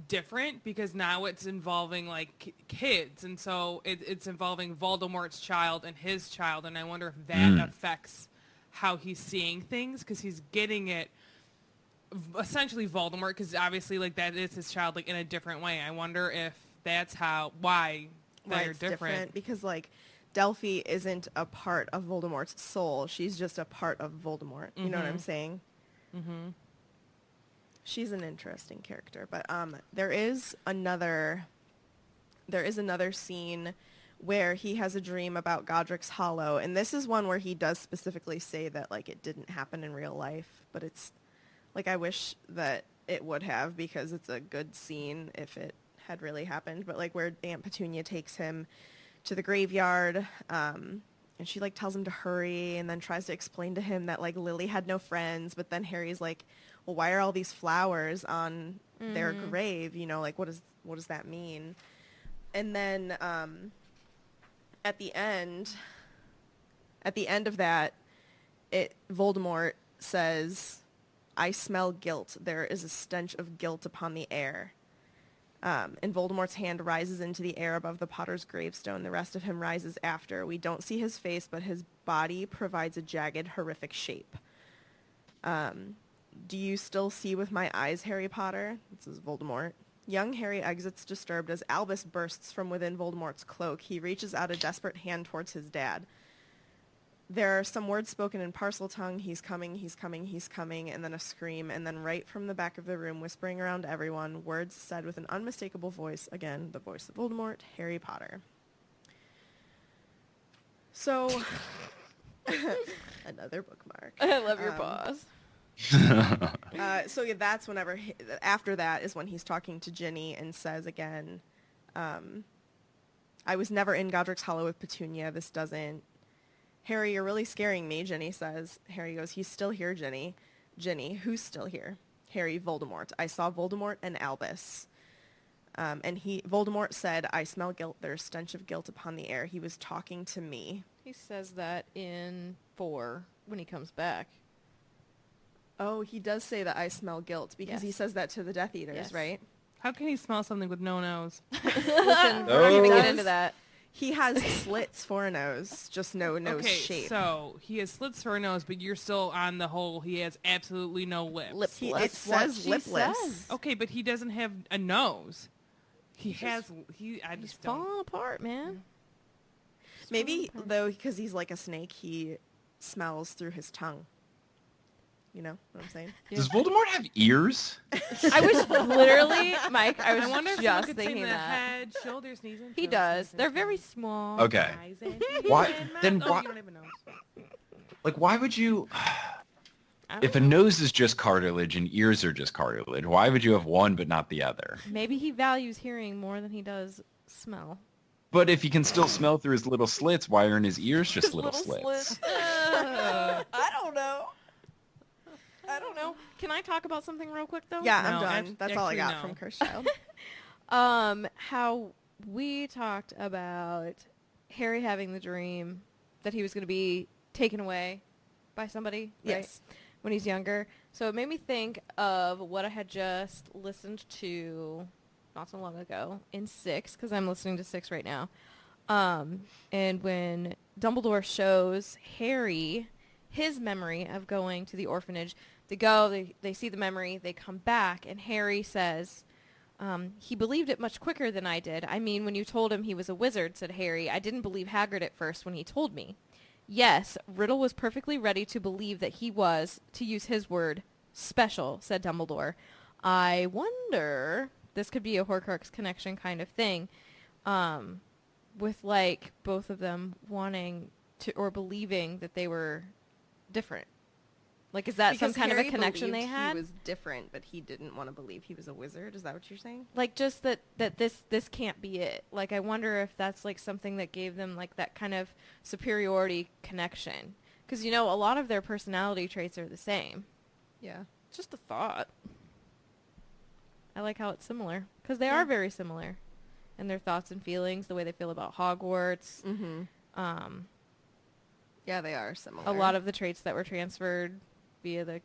different because now it's involving, like, kids. And so it's involving Voldemort's child and his child. And I wonder if that affects how he's seeing things because he's getting it essentially Voldemort because obviously, like, that is his child, like, in a different way. I wonder if that's why they're It's different because, like, Delphi isn't a part of Voldemort's soul. She's just a part of Voldemort. You know what I'm saying? Mm-hmm. She's an interesting character. But there is another scene where he has a dream about Godric's Hollow. And this is one where he does specifically say that, like, it didn't happen in real life. But it's, like, I wish that it would have because it's a good scene if it had really happened, but like where Aunt Petunia takes him to the graveyard and she like tells him to hurry and then tries to explain to him that like Lily had no friends, but then Harry's like, well, why are all these flowers on their grave, you know, like what does that mean? And then at the end of that, Voldemort says, I smell guilt. There is a stench of guilt upon the air. And Voldemort's hand rises into the air above the Potter's gravestone. The rest of him rises after. We don't see his face, but his body provides a jagged, horrific shape. Do you still see with my eyes, Harry Potter? This is Voldemort. Young Harry exits disturbed as Albus bursts from within Voldemort's cloak. He reaches out a desperate hand towards his dad. There are some words spoken in Parseltongue. He's coming, he's coming, he's coming, and then a scream, and then right from the back of the room, whispering around everyone, words said with an unmistakable voice, again, the voice of Voldemort, Harry Potter. So, another bookmark. I love your pause. So yeah, that's whenever, after that is when he's talking to Ginny and says again, I was never in Godric's Hollow with Petunia. This doesn't... Harry, you're really scaring me, Ginny says. Harry goes, he's still here, Ginny. Ginny, who's still here? Harry, Voldemort. I saw Voldemort and Albus. And Voldemort said, I smell guilt. There's stench of guilt upon the air. He was talking to me. He says that in 4 when he comes back. Oh, he does say that I smell guilt because he says that to the Death Eaters, Yes. right? How can he smell something with no nose? Listen, we're not going to get into that. He has slits for a nose, just no nose shape. So he has slits for a nose, but you're still on the whole. He has absolutely no lips. Lipless. It says lipless. Says. Okay, but he doesn't have a nose. I He's just don't. falling apart, man. Maybe, though, because he's like a snake, he smells through his tongue. You know what I'm saying? Does Voldemort have ears? I was literally, Mike, I was I wonder if just someone could thinking sing the that. head, shoulders, knees, and He toes, does. knees and They're toes, very small. Okay. eyes and Why- teeth and then mouth. why- You don't have a nose. Like, why would you... If a nose is just cartilage and ears are just cartilage, why would you have one but not the other? Maybe he values hearing more than he does smell. But if he can still smell through his little slits, why aren't his ears just little slits? I don't know. I don't know. Can I talk about something real quick though? Yeah, No, I'm done. That's all I got actually, from Cursed Child. How we talked about Harry having the dream that he was going to be taken away by somebody, right? Yes. When he's younger. So it made me think of what I had just listened to not so long ago in 6, because I'm listening to 6 right now. And when Dumbledore shows Harry his memory of going to the orphanage, they see the memory, they come back, and Harry says, he believed it much quicker than I did. I mean, when you told him he was a wizard, said Harry, I didn't believe Hagrid at first when he told me. Yes, Riddle was perfectly ready to believe that he was, to use his word, special, said Dumbledore. I wonder, this could be a Horcrux connection kind of thing, with like both of them wanting to or believing that they were different. Like, is that Because some kind of a Harry connection they believed had? He was different, but he didn't want to believe he was a wizard. Is that what you're saying? Like, just that this can't be it. Like, I wonder if that's like something that gave them like that kind of superiority connection. Because, you know, a lot of their personality traits are the same. Yeah. Just a thought. I like how it's similar. Because they are very similar. In their thoughts and feelings, the way they feel about Hogwarts. Mm-hmm. Yeah, they are similar. A lot of the traits that were transferred via the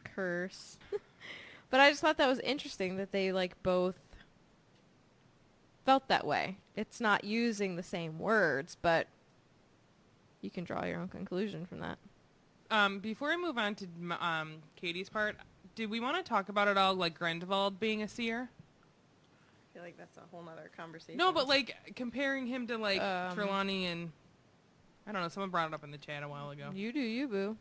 curse. But I just thought that was interesting that they like both felt that way. It's not using the same words, but you can draw your own conclusion from that. Before I move on to Katie's part, did we want to talk about it all, like Grindelwald being a seer? I feel like that's a whole nother conversation. No, but like comparing him to like Trelawney and I don't know. Someone brought it up in the chat a while ago. You do you, boo.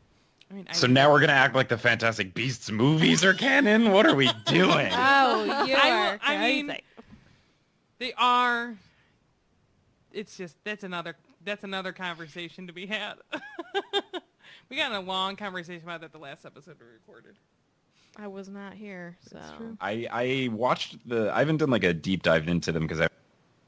I mean, So now we're going to act like the Fantastic Beasts movies are canon? What are we doing? Oh, you are I mean, crazy. they are. It's just that's another conversation to be had. We got in a long conversation about that the last episode we recorded. I was not here, so. true. I watched I haven't done like a deep dive into them because I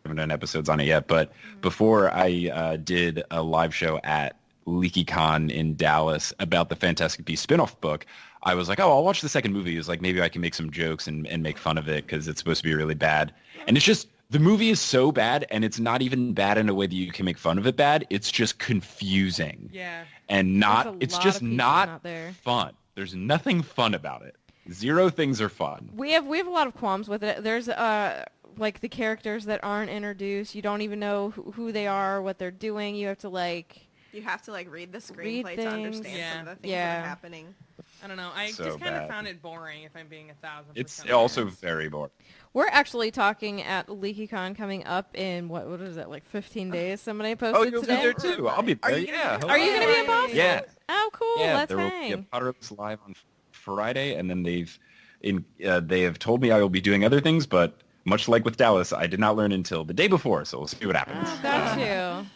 haven't done episodes on it yet, but before I did a live show at LeakyCon in Dallas about the Fantastic Beasts spin-off book, I was like, oh, I'll watch the second movie. It was like, maybe I can make some jokes and make fun of it because it's supposed to be really bad. And it's just, the movie is so bad, and it's not even bad in a way that you can make fun of it bad. It's just confusing. Yeah. And it's just not there. fun. There's nothing fun about it. Zero things are fun. We have a lot of qualms with it. There's like the characters that aren't introduced. You don't even know who they are, what they're doing. You have to like read the Read screenplay to understand things. some of the things Yeah. that are happening. I don't know. I So just kind of bad. found it boring, if I'm being 1,000%. It's also honest. very boring. We're actually talking at LeakyCon coming up in what is it, like 15 days? Somebody posted Oh, you'll be today. there too. I'll be there. Yeah. Are you gonna be in Boston? Yeah. Oh, cool. Yeah. Let's There will be a hang. Potterless live on Friday, and then they have told me I will be doing other things, but much like with Dallas, I did not learn until the day before, so we'll see what happens. Oh, got you.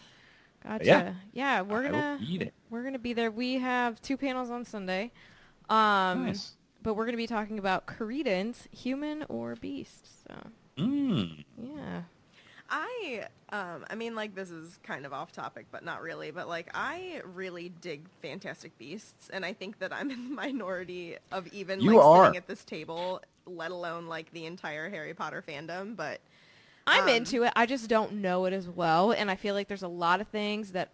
Gotcha. Yeah. We're I gonna will eat it. we're gonna be there. We have 2 panels on Sunday. Nice. But we're gonna be talking about credence, human or beast. So yeah. I mean, like, this is kind of off topic, but not really. But, like, I really dig Fantastic Beasts, and I think that I'm in the minority of even, You like, are. sitting at this table, let alone, like, the entire Harry Potter fandom. But I'm into it. I just don't know it as well, and I feel like there's a lot of things that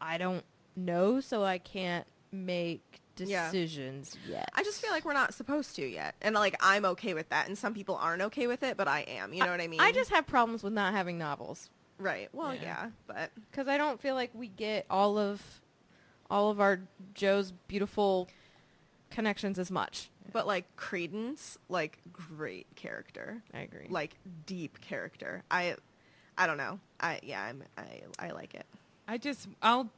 I don't know, so I can't make decisions yet. I just feel like we're not supposed to yet. And, like, I'm okay with that. And some people aren't okay with it, but I am. You know what I mean? I just have problems with not having novels. Right. Well, Yeah. yeah, but... Because I don't feel like we get all of our Joe's beautiful connections as much. But, like, Credence, like, great character. I agree. Like, deep character. I don't know. I like it. I'll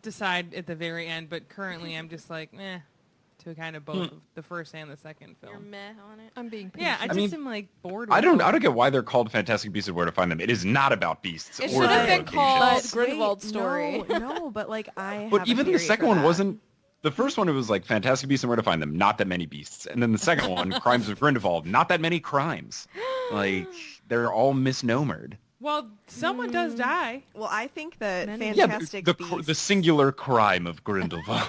decide at the very end, but currently I'm just like, to kind of both the first and the second You're film. meh on it. I'm being Yeah, I patient. just am like bored. I with don't it. get why they're called Fantastic Beasts and Where to Find Them. It is not about beasts. It or should have their been locations. called Wait, Grindelwald's story. No, but like I. But have a even the theory second for one that. wasn't The first one, it was like Fantastic Beasts and Where to Find Them, not that many beasts. And then the second one, Crimes of Grindelwald, not that many crimes. Like, they're all misnomered. Well, someone does die. Well, I think that Yeah, Fantastic but Beasts... the singular crime of Grindelwald.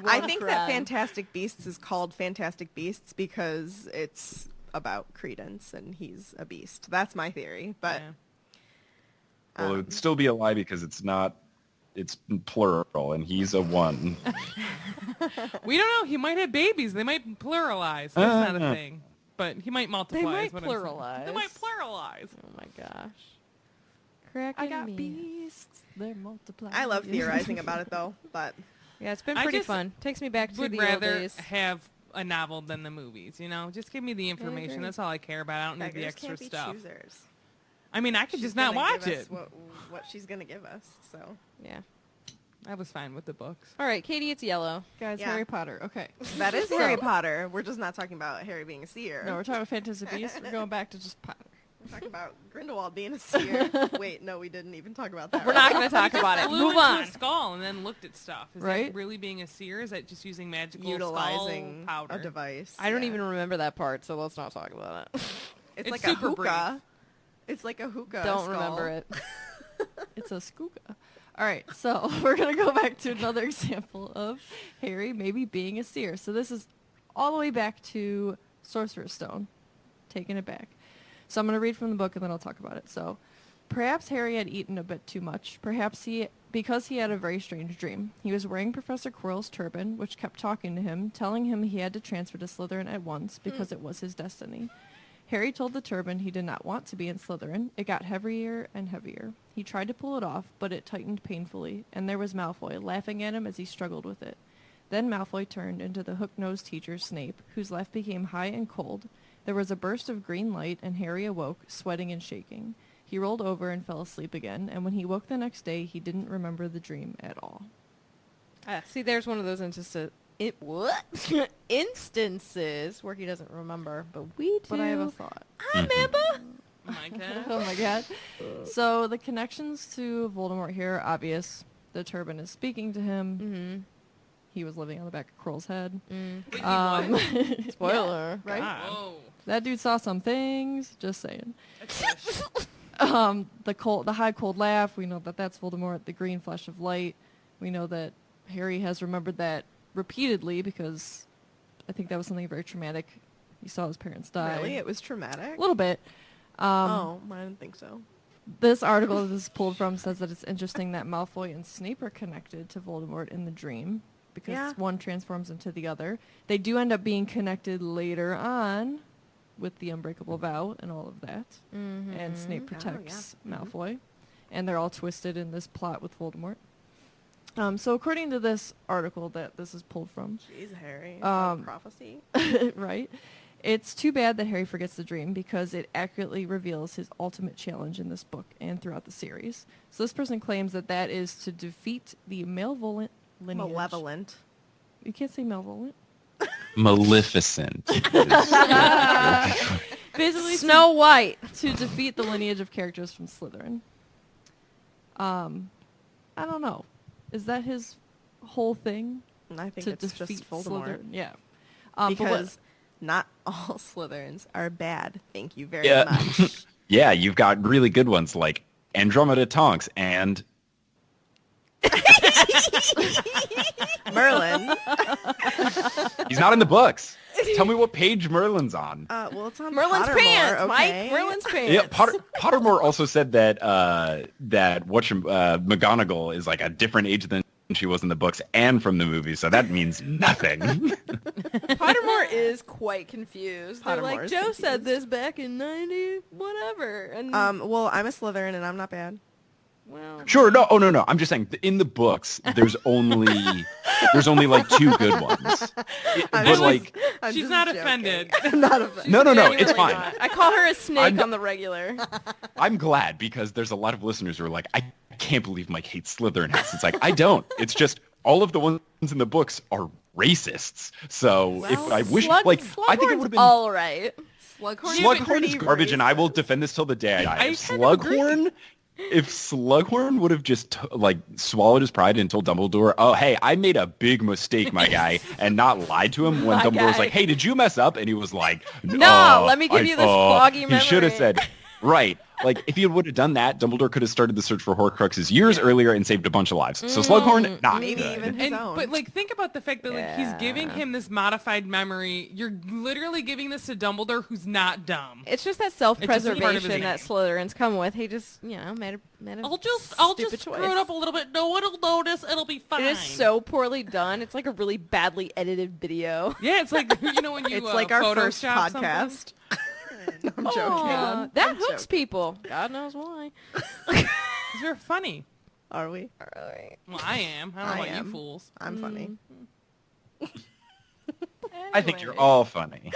I think that Fantastic Beasts is called Fantastic Beasts because it's about Credence and he's a beast. That's my theory. But Well, it would still be a lie because it's plural, and he's a one. We don't know. He might have babies. They might pluralize. That's not a thing. But he might multiply. They might is what I'm saying. pluralize. They might pluralize. Oh my gosh. Crack I got me. beasts. They're multiplying. I love theorizing about it, though. But Yeah, it's been I pretty just fun. Takes me back to Would the old rather days. have a novel than the movies, you know? Just give me the information. agree. That's all I care about. I don't need the beggars extra can't be stuff. choosers. I mean, I could She's just not gonna watch give it. us what she's going to give us. So Yeah. I was fine with the books. All right, Katie, it's yellow. Guys, Yeah. Harry Potter. Okay. that is Harry Potter. We're just not talking about Harry being a seer. No, we're talking about Fantastic Beasts. We're going back to just Potter. We're talking about Grindelwald being a seer. Wait, no, we didn't even talk about that. We're not going to talk about it. Flew Move into on. a skull and then looked at stuff. Is Right? that really being a seer? Is that just using magical utilizing skull powder? a device. I don't yeah. even remember that part, so let's not talk about it. It's It's like a super hookah. It's like a hookah. Don't skull. remember it. It's a skooka. All right, so we're going to go back to another example of Harry maybe being a seer. So this is all the way back to Sorcerer's Stone, taking it back. So I'm going to read from the book and then I'll talk about it. So perhaps Harry had eaten a bit too much. Perhaps because he had a very strange dream. He was wearing Professor Quirrell's turban, which kept talking to him, telling him he had to transfer to Slytherin at once because it was his destiny. Harry told the turban he did not want to be in Slytherin. It got heavier and heavier. He tried to pull it off, but it tightened painfully, and there was Malfoy laughing at him as he struggled with it. Then Malfoy turned into the hook-nosed teacher, Snape, whose laugh became high and cold. There was a burst of green light, and Harry awoke, sweating and shaking. He rolled over and fell asleep again, and when he woke the next day, he didn't remember the dream at all. See, there's one of those instances where he doesn't remember, but we do. But I have a thought. I remember. Oh my god. Oh my god. So the connections to Voldemort here are obvious. The turban is speaking to him. Mm-hmm. He was living on the back of Quirrell's head. Wait, Spoiler. Right? God. Whoa. That dude saw some things. Just saying. That's The high cold laugh. We know that that's Voldemort. The green flash of light. We know that Harry has remembered that repeatedly because I think that was something very traumatic. He saw his parents die. Really? It was traumatic? A little bit. Oh, I didn't think so. This article that this is pulled from says that it's interesting that Malfoy and Snape are connected to Voldemort in the dream because Yeah. one transforms into the other. They do end up being connected later on with the unbreakable vow and all of that. Mm-hmm. And Snape Oh, protects yeah. Malfoy. And they're all twisted in this plot with Voldemort. So according to this article that this is pulled from, Jeez, Harry. Prophecy. right? It's too bad that Harry forgets the dream because it accurately reveals his ultimate challenge in this book and throughout the series. So this person claims that that is to defeat the malevolent lineage. Malevolent. You can't say malevolent. Maleficent. Basically, Snow White. to defeat the lineage of characters from Slytherin. I don't know. Is that his whole thing? I think To it's defeat just Voldemort. Slytherin? Yeah. But what- Because not all Slytherins are bad. Thank you very Yeah. much. Yeah, you've got really good ones like Andromeda Tonks and Merlin. he's not in the books. Tell me what page Merlin's on. Well, it's on Merlin's Pottermore, pants, okay? Mike. Merlin's pants. Yeah, Pottermore also said that McGonagall is like a different age than she was in the books and from the movies, so that means nothing. Pottermore is quite confused. They're Pottermore like, is Joe confused. said this back in 90 whatever. And Well, I'm a Slytherin and I'm not bad. well, Sure, no. I'm just saying in the books there's only like two good ones. But like I'm She's just not joking. offended. I'm not offended. no, it's genuinely fine. not. I call her a snake I'm- on the regular. I'm glad because there's a lot of listeners who are like, I can't believe Mike hates Slytherin hats. It's like, I don't. It's just all of the ones in the books are racists. So if I wish, I think it would have been all right. Slughorn, Slughorn is garbage, and I will defend this till the day I die. I kind of agree. Slughorn if Slughorn would have just swallowed his pride and told Dumbledore, "Oh, hey, I made a big mistake, my guy," and not lied to him when My Dumbledore's guy. like, "Hey, did you mess up?" and he was like, No, let me give you this foggy He should have memory. said, right. Like, if he would have done that, Dumbledore could have started the search for Horcruxes years earlier and saved a bunch of lives. So Slughorn, not Maybe good. even his own. But like, think about the fact that like he's giving him this modified memory. You're literally giving this to Dumbledore, who's not dumb. It's just that It's just a part of his self-preservation that game. Slytherins come with. He just, made a I'll just stupid screw choice. it up a little bit. No one will notice. It'll be fine. It is so poorly done. It's like a really badly edited video. Yeah, it's like when you It's like our first Photoshop something. podcast. No, I'm Aw, joking. that I'm hooks joking. people. God knows why. 'Cause you're funny. Are we? Well, I am. I don't know I about am. you fools. I'm funny. I think you're all funny.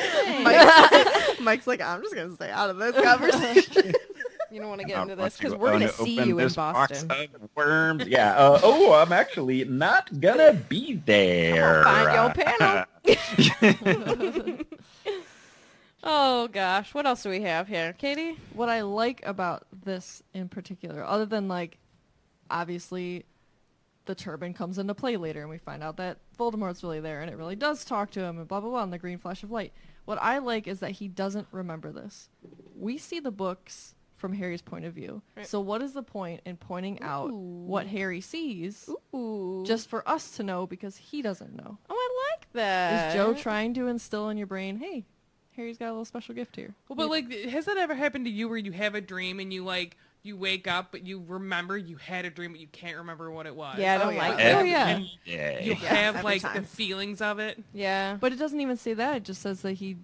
Mike's like, I'm just gonna stay out of this conversation. You don't want to get I into want this because to we're going to see open you in this box Boston. of worms. Yeah. I'm actually not gonna be there. Find your panel. Oh, gosh. What else do we have here? Katie? What I like about this in particular, other than obviously the turban comes into play later and we find out that Voldemort's really there and it really does talk to him and blah blah blah and the green flash of light. What I like is that he doesn't remember this. We see the books from Harry's point of view. Right. So what is the point in pointing out what Harry sees Ooh. just for us to know because he doesn't know? Oh, I like that. Is Joe trying to instill in your brain, hey, Harry's got a little special gift here? Well, but like, has that ever happened to you where you have a dream and you wake up but you remember you had a dream but you can't remember what it was? Yeah, I don't yeah. like Oh, that. yeah. And Yeah. you have every like time. the feelings of it. Yeah. But it doesn't even say that. It just says that he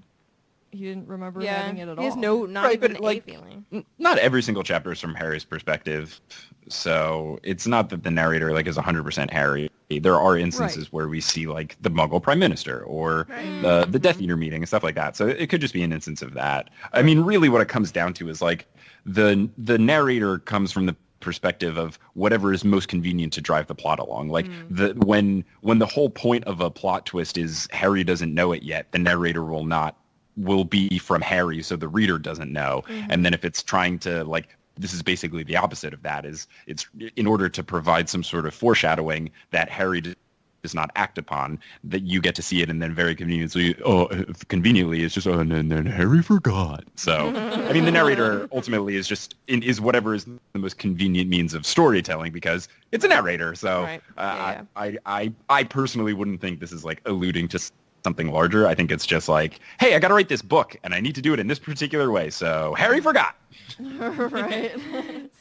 didn't remember having it at all. He has not Right, even but, a like, feeling. Not every single chapter is from Harry's perspective, so it's not that the narrator is 100% Harry. There are instances Right. where we see the Muggle Prime Minister or the Death Eater meeting and stuff like that. So it could just be an instance of that. I mean, really, what it comes down to is the narrator comes from the perspective of whatever is most convenient to drive the plot along. When the whole point of a plot twist is Harry doesn't know it yet, the narrator will be from Harry, so the reader doesn't know. And then if it's trying to this is basically the opposite of that. It's in order to provide some sort of foreshadowing that Harry does not act upon, that you get to see it, and then very conveniently, it's just, and then Harry forgot. So, I mean, the narrator ultimately is whatever is the most convenient means of storytelling because it's a narrator. So, Right. Yeah. I personally wouldn't think this is alluding to something larger. I think it's just hey, I got to write this book and I need to do it in this particular way. So Harry forgot. Right.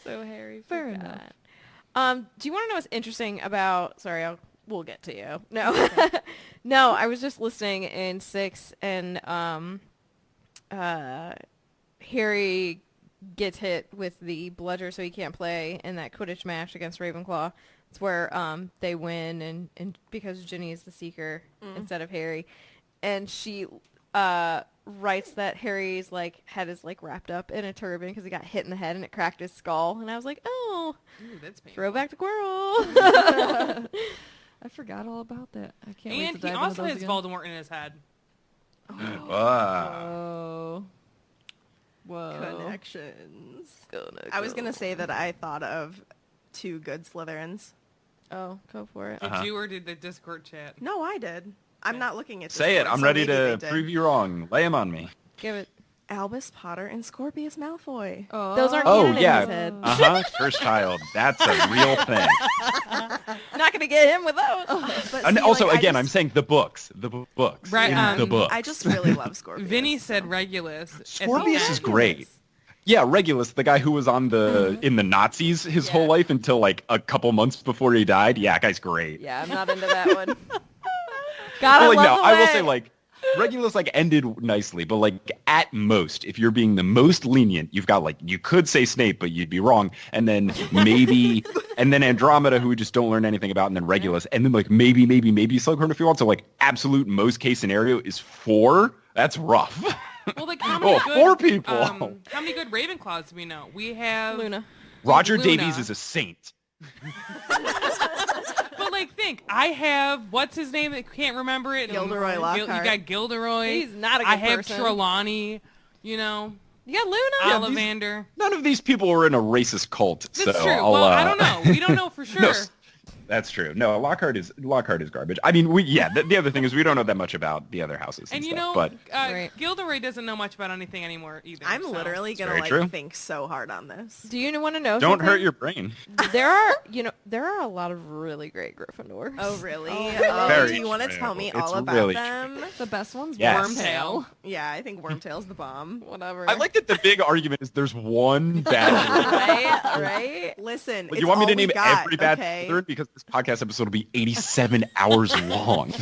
So Harry Fair forgot. Do you want to know what's interesting about... Sorry, we'll get to you. No. No, I was just listening in 6 and Harry gets hit with the bludger so he can't play in that Quidditch match against Ravenclaw. It's where they win and because Ginny is the seeker instead of Harry. And she writes that Harry's head is wrapped up in a turban because he got hit in the head and it cracked his skull. And I was like, oh, Ooh, that's painful. throwback to Quirrell. I forgot all about that. I can't wait And to he dive also into those has again. Voldemort in his head. Whoa. Whoa. Connections. I was gonna say that I thought of 2 good Slytherins. Oh, go for it. Did you or did the Discord chat? No, I did. I'm not looking at. Say it. Discord, I'm so ready maybe to they did. prove you wrong. Lay him on me. Give it. Albus Potter and Scorpius Malfoy. Those aren't Oh, canon yeah. in his head. First child. That's a real thing. Not going to get him with those. But And see, also, I again, just- I'm saying the books. The books. Right, In the books. I just really love Scorpius. Vinny said Regulus. at the Scorpius end. is great. Yeah, Regulus, the guy who was on in the Nazis his whole life until a couple months before he died. Yeah, that guy's great. Yeah, I'm not into that one. God, Well, I love the I will way- say Regulus ended nicely, but at most, if you're being the most lenient, you've got you could say Snape, but you'd be wrong, and then maybe and then Andromeda, who we just don't learn anything about, and then Regulus, and then maybe Slughorn if you want. So absolute most case scenario is 4. That's rough. Well, how many good, 4 people. How many good Ravenclaws do we know? We have Luna. Roger Luna. Davies is a saint. But think, I have what's his name that can't remember it. Gilderoy Lockhart. You got Gilderoy. He's not a good I have person. Trelawney. You know. You got Luna. Ollivander. None of these people were in a racist cult, That's so true. I'll, I don't know. We don't know for sure. No, that's true. No, Lockhart is garbage. I mean, the other thing is we don't know that much about the other houses and stuff, but Right. Gilderoy doesn't know much about anything anymore either. I'm so. literally gonna very true. think so hard on this. Do you want to know? don't something? hurt your brain. There are a lot of really great Gryffindors. Oh really? Very Do you want to true. tell me It's all about really them? The best one's Yes. Wormtail. Yeah, I think Wormtail's the bomb. Whatever. I like that the big argument is there's one bad right. Listen, Do it's you want me all to we name got, every bad okay? Slytherin? Because this podcast episode will be 87 hours long.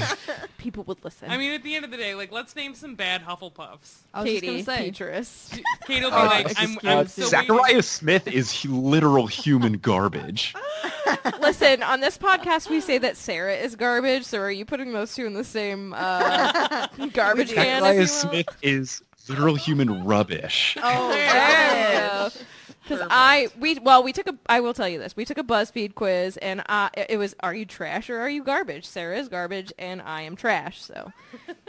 People would listen. I mean, at the end of the day, like, let's name some bad Hufflepuffs. I was Katie, just gonna say. Petrus. Kate will be Oh, like, I'm so Zachariah Smith is literal human garbage. Listen, on this podcast, we say that Sarah is garbage. So are you putting those two in the same garbage can? Zachariah Smith is literal human rubbish. Oh, because we took I will tell you this. We took a BuzzFeed quiz, and it was, are you trash or are you garbage? Sarah is garbage, and I am trash. So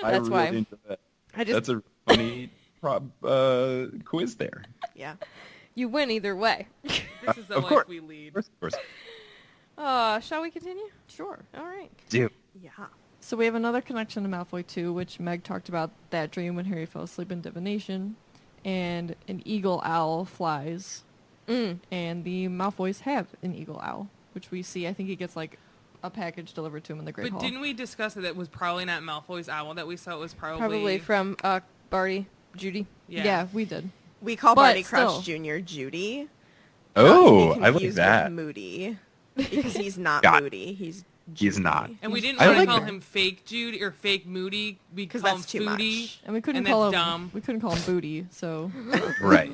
that's why. enjoy that. I just That's a funny quiz there. Yeah. you win either way. This is the Of life course. we lead. Of course. Shall we continue? Sure. All right. Dude. Yeah. So we have another connection to Malfoy too, which Meg talked about that dream when Harry fell asleep in divination, and an eagle owl flies, and the Malfoys have an eagle owl, which we see. I think he gets like a package delivered to him in the Great But Hall. didn't we discuss that it was probably not Malfoy's owl that we saw? It was Probably from Barty, Judy. Yeah, we did. We call But Barty still. Crouch Jr. Judy. Oh, not to be I like confused that. with Moody. Because he's not Got it. Moody. He's He's not. And we didn't I want to like call that. him Fake Judy or Fake Moody. We because call him that's too Foodie. much. And we couldn't And call him that's dumb. we couldn't call him Booty, so Right.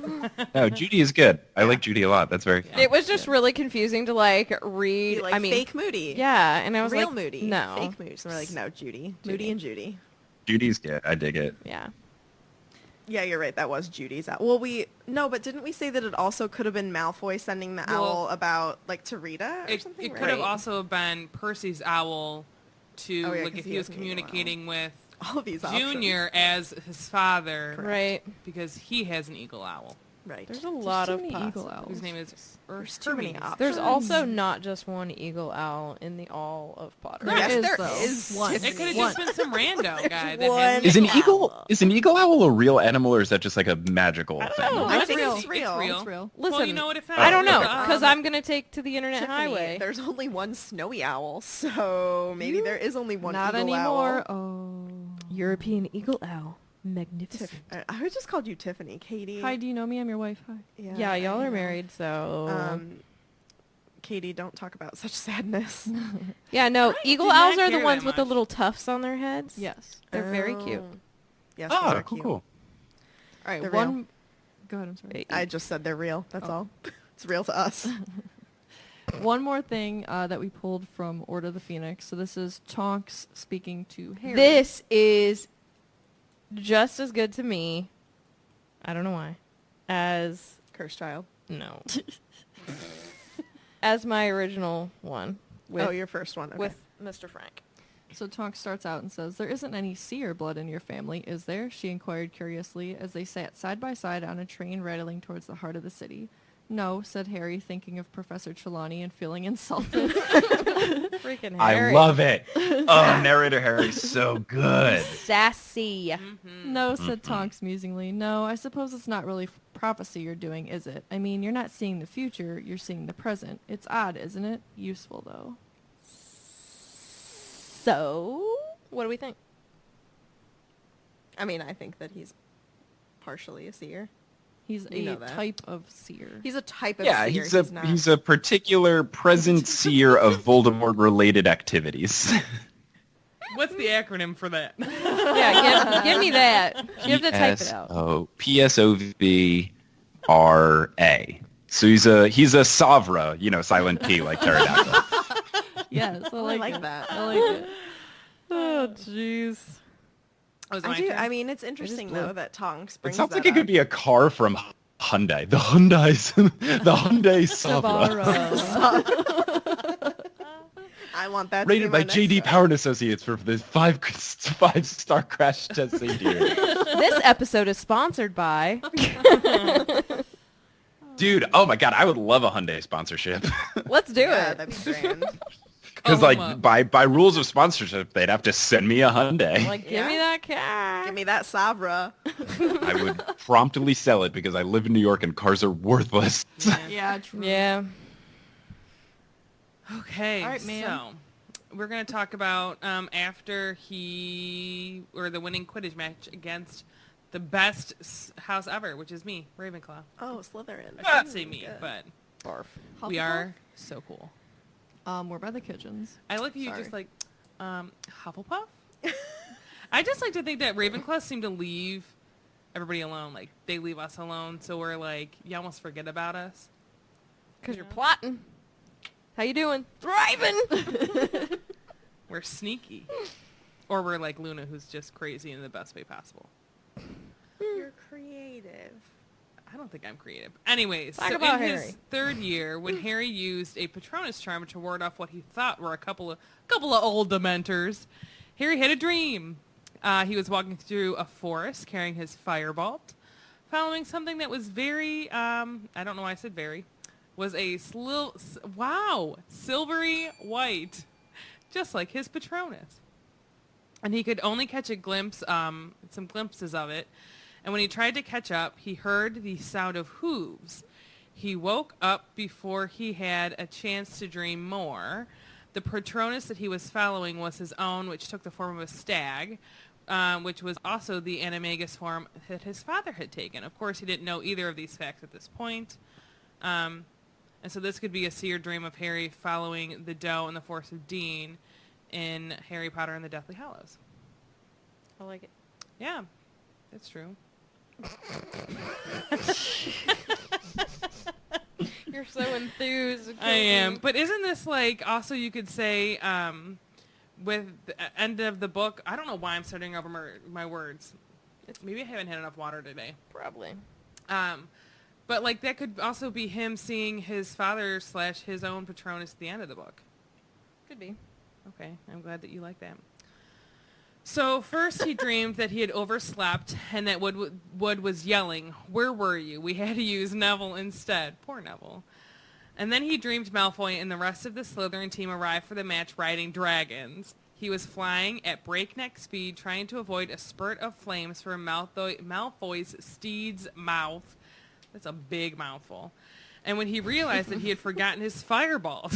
No, Judy is good. I like Judy a lot. That's very fun. It was just really confusing to like read. Be like, I mean, fake Moody. yeah, and I was Real like, Moody. no, Fake Moody. So we're like, no, Judy. Moody and Judy. Judy's good. I dig it. yeah. Yeah, you're right. That was Judy's owl. Well, but didn't we say that it also could have been Malfoy sending the owl about, like, to Rita or something? It could have also been Percy's owl to, Oh, yeah, like, 'cause if he he was has an eagle owl. communicating with all these options. Junior as his father. Right. Because he has an eagle owl. Right. There's a lot too of many possible. eagle owls. Whose name is There's too many options. There's also not just one eagle owl in the all of Potter. Yes, is, there though. is. One. It could have One. just been some rando guy that One. has Is an Owl. eagle owl a real animal, or is that just like a magical I don't thing? know. I It's think real. it's real. It's real. Listen, Well, you know what? If I don't know not, because I'm gonna take to the internet Tiffany, highway. there's only one snowy owl, so maybe there is only one Not eagle anymore. owl. Oh. European eagle owl, magnificent. I would just called you Tiffany, Katie. Hi, do you know me? I'm your wife. Hi. Yeah, y'all I are know. married, so Katie, don't talk about such sadness. yeah. No, I eagle did not owls are the care ones that with the much. little tufts on their heads. Yes. They're very cute. Oh. Yes, Oh, those are cool, cute. cool. All right. They're One. Go ahead. I'm sorry. I just said they're real. That's all. It's real to us. One more thing that we pulled from Order of the Phoenix. So this is Tonks speaking to Harry. This is just as good to me. I don't know why. As Cursed child. no. As my original one. With, Your first one. Okay. with Mr. Frank. So Tonks starts out and says, "There isn't any Seer blood in your family, is there?" she inquired curiously as they sat side by side on a train rattling towards the heart of the city. "No," said Harry, thinking of Professor Trelawney and feeling insulted. Freaking I Harry. love it. Oh, narrator Harry's so good. Sassy. "No," said Tonks musingly. "No, I suppose it's not really prophecy you're doing, is it? I mean, you're not seeing the future, you're seeing the present. It's odd, isn't it? Useful, though." So, what do we think? I mean, I think that he's partially a seer. He's You know a that. type of Seer. He's a type of Yeah, seer. he's a particular present seer of Voldemort-related activities. What's the acronym for that? Yeah, give me that. You have to type it out. PSOVRA. So he's a Savra, silent P like pterodactyl. Yes, I like, like it. that. I like it. Oh, jeez. I mean, it's interesting blue. though that Tonks It brings sounds that like it could up. be a car from Hyundai. The Hyundai Savra. Savara. I want that to Rated be my by next J.D. book. Power and Associates for the five-star crash test safety rating. This episode is sponsored by... Dude, oh my god, I would love a Hyundai sponsorship. Let's do Yeah, it. that'd be grand. Because Call 'em like up. by rules of sponsorship, they'd have to send me a Hyundai. Like, give Yeah. me that car. Give me that Sabra. I would promptly sell it because I live in New York and cars are worthless. Yeah, true. Yeah. Okay, All right, ma'am. so we're going to talk about after the winning Quidditch match against the best house ever, which is me, Ravenclaw. Oh, Slytherin. I should say me, Good. but Barf. we Hufflepuff? are so cool. We're by the kitchens. I like you Sorry. just like Hufflepuff. I just like to think that Ravenclaw seem to leave everybody alone. Like they leave us alone, so we're like, you almost forget about us. Because you're plotting. How you doing? Thriving. We're sneaky, or we're like Luna, who's just crazy in the best way possible. You're creative. I don't think I'm creative. Anyways, Talk so about in Harry. his third year, when Harry used a Patronus charm to ward off what he thought were a couple of old Dementors, Harry had a dream. He was walking through a forest carrying his firebolt, following something that was very, I don't know why I said very, was a silvery white, just like his Patronus. And he could only catch a glimpse, some glimpses of it. And when he tried to catch up, he heard the sound of hooves. He woke up before he had a chance to dream more. The Patronus that he was following was his own, which took the form of a stag, which was also the animagus form that his father had taken. Of course, he didn't know either of these facts at this point. And so this could be a seer dream of Harry following the doe and the force of Dean in Harry Potter and the Deathly Hallows. I like it. Yeah, that's true. You're so enthused. I am. But isn't this like, also you could say, with the end of the book, I don't know why I'm starting over my words. Maybe I haven't had enough water today. Probably. But like that could also be him seeing his father / his own Patronus at the end of the book. Could be. Okay, I'm glad that you like that. So first he dreamed that he had overslept and that Wood was yelling, "Where were you? We had to use Neville instead." Poor Neville. And then he dreamed Malfoy and the rest of the Slytherin team arrived for the match riding dragons. He was flying at breakneck speed, trying to avoid a spurt of flames from Malfoy's steed's mouth. That's a big mouthful. And when he realized that he had forgotten his fireball.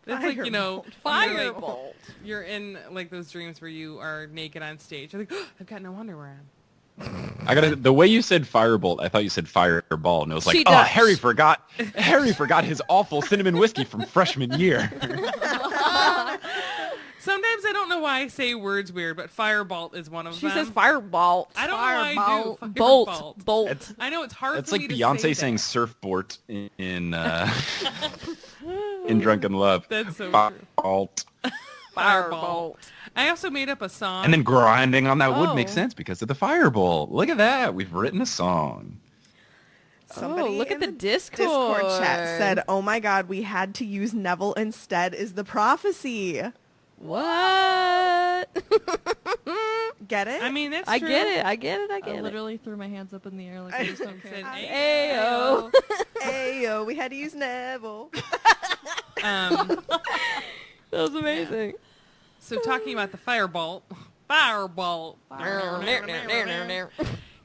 That's like, Firebolt. You're in like those dreams where you are naked on stage. You're like, oh, I've got no underwear on. The way you said firebolt, I thought you said fireball, and it was like, She oh, does. Harry forgot his awful cinnamon whiskey from freshman year. Sometimes I don't know why I say words weird, but firebolt is one of She them. says firebolt. I don't know why I do. Bolt. Firebolt. Bolt. It's- I know it's hard That's for like me to Beyonce say saying that. surfboard in Drunken Love. That's so true. Firebolt. Firebolt. I also made up a song. And then grinding on that wood makes Oh. sense because of the firebolt. Look at that. We've written a song. Somebody look at in the Discord. chat said, "Oh my God, we had to use Neville instead." Is the prophecy? What? Get it? I mean, that's I true. get it. I get I it. literally threw my hands up in the air like I just don't Said, care. "Hey." Ayo. Ayo, we had to use Neville. Um, That was amazing. so talking about the firebolt.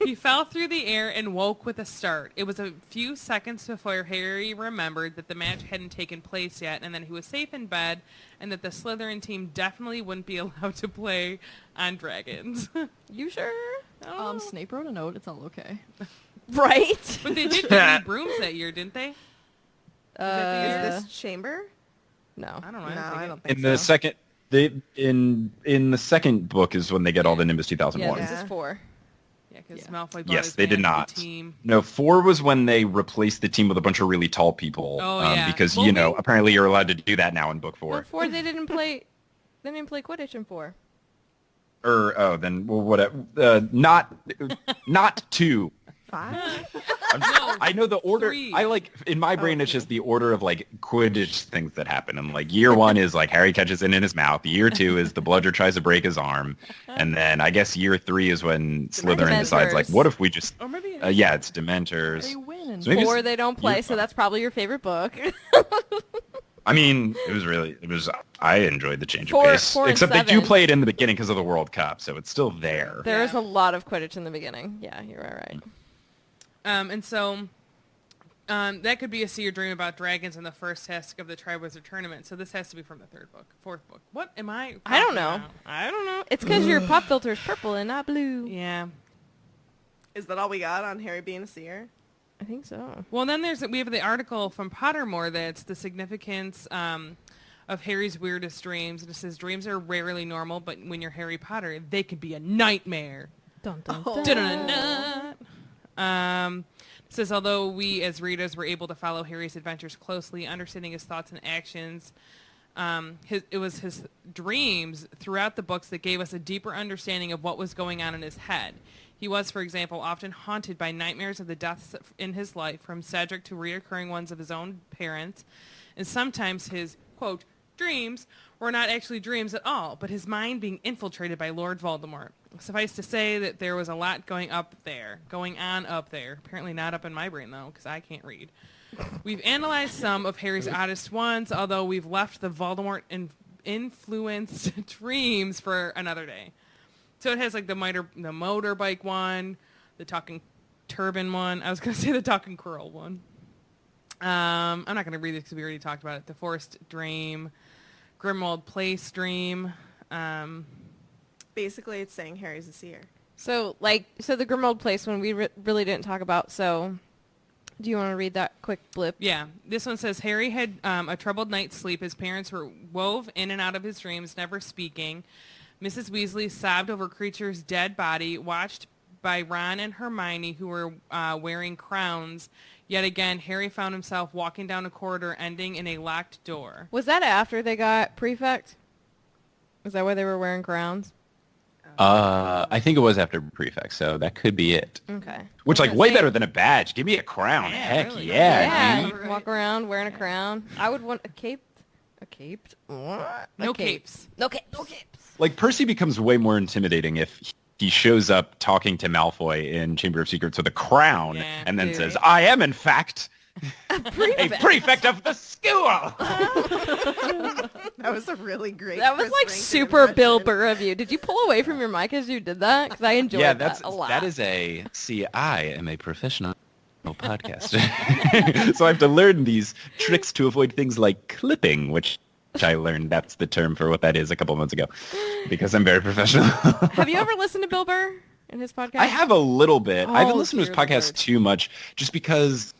He fell through the air and woke with a start. It was a few seconds before Harry remembered that the match hadn't taken place yet and that he was safe in bed and that the Slytherin team definitely wouldn't be allowed to play on dragons. You sure? Oh. Snape wrote a note. It's all okay. Right. But they did get brooms that year, didn't they? Is Uh, this chamber? no. I don't know. No, I don't In think the so. second, in the second book is when they get all the Nimbus 2001. Yeah, this Yeah. is 4. Yeah, because Yeah. Malfoy brought Yes, his they did band to not. the team. No, 4 was when they replaced the team with a bunch of really tall people. Oh, yeah. Because, Well, apparently you're allowed to do that now in book 4. Well, 4 they didn't play. They didn't play Quidditch in 4. Not 2. 5? I know the order. 3. I like in my brain. It's just the order of like Quidditch things that happen. And like year 1 is like Harry catches it in his mouth. Year 2 is the bludger tries to break his arm, and then I guess year 3 is when Slytherin decides like, what if we just? Or maybe Yeah, it's Dementors. They win. So maybe 4 they don't play, so year that's probably your favorite book. I mean, I enjoyed the change of 4 pace. and Except they do 7. play it in the beginning because of the World Cup, so it's still there. There is Yeah. a lot of Quidditch in the beginning. Yeah, you're right. And so that could be a Seer dream about dragons in the first task of the Triwizard Tournament. So this has to be from the 4th book. What am I? I don't talking know. about? I don't know. It's because your pop filter is purple and not blue. Yeah. Is that all we got on Harry being a seer? I think so. Well, then we have the article from Pottermore that's the significance of Harry's weirdest dreams. And it says dreams are rarely normal, but when you're Harry Potter, they could be a nightmare. Dun, dun, Oh. dun. Dun-dun-dun-dun. It says, although we as readers were able to follow Harry's adventures closely, understanding his thoughts and actions, it was his dreams throughout the books that gave us a deeper understanding of what was going on in his head. He was, for example, often haunted by nightmares of the deaths in his life, from Cedric to reoccurring ones of his own parents, and sometimes his, quote, dreams were not actually dreams at all, but his mind being infiltrated by Lord Voldemort. Suffice to say that there was a lot going on up there. Apparently not up in my brain, though, because I can't read. We've analyzed some of Harry's oddest ones, although we've left the Voldemort-influenced dreams for another day. So it has like the motorbike one, the talking turban one. I was going to say the talking curl one. I'm not going to read this because we already talked about it. The Forest Dream, Grimmauld Place Dream. Basically, it's saying Harry's a seer. So the Grimmauld Place one we really didn't talk about. So, do you want to read that quick blip? Yeah. This one says, Harry had a troubled night's sleep. His parents were wove in and out of his dreams, never speaking. Mrs. Weasley sobbed over Creature's dead body, watched by Ron and Hermione, who were wearing crowns. Yet again, Harry found himself walking down a corridor, ending in a locked door. Was that after they got prefect? Is that why they were wearing crowns? I think it was after prefect, so that could be it. Okay. Which, like, gonna way say- better than a badge. Give me a crown. Yeah, Heck really. yeah, dude. Yeah, walk around wearing a crown. I would want a cape. A caped? What? No A cape. capes. No cape. No capes. Like, Percy becomes way more intimidating if he shows up talking to Malfoy in Chamber of Secrets with a crown Yeah, and then dude. says, I am, in fact, a prefect of the school. That was a really great. That was Chris like Rankin super Bill impression. Burr of you. Did you pull away from your mic as you did that? Because I enjoyed Yeah, that a lot. that is I am a professional podcaster. So I have to learn these tricks to avoid things like clipping, which I learned that's the term for what that is a couple months ago because I'm very professional. Have you ever listened to Bill Burr in his podcast? I have a little bit. I haven't Oh, listened to his dear podcast Lord. too much just because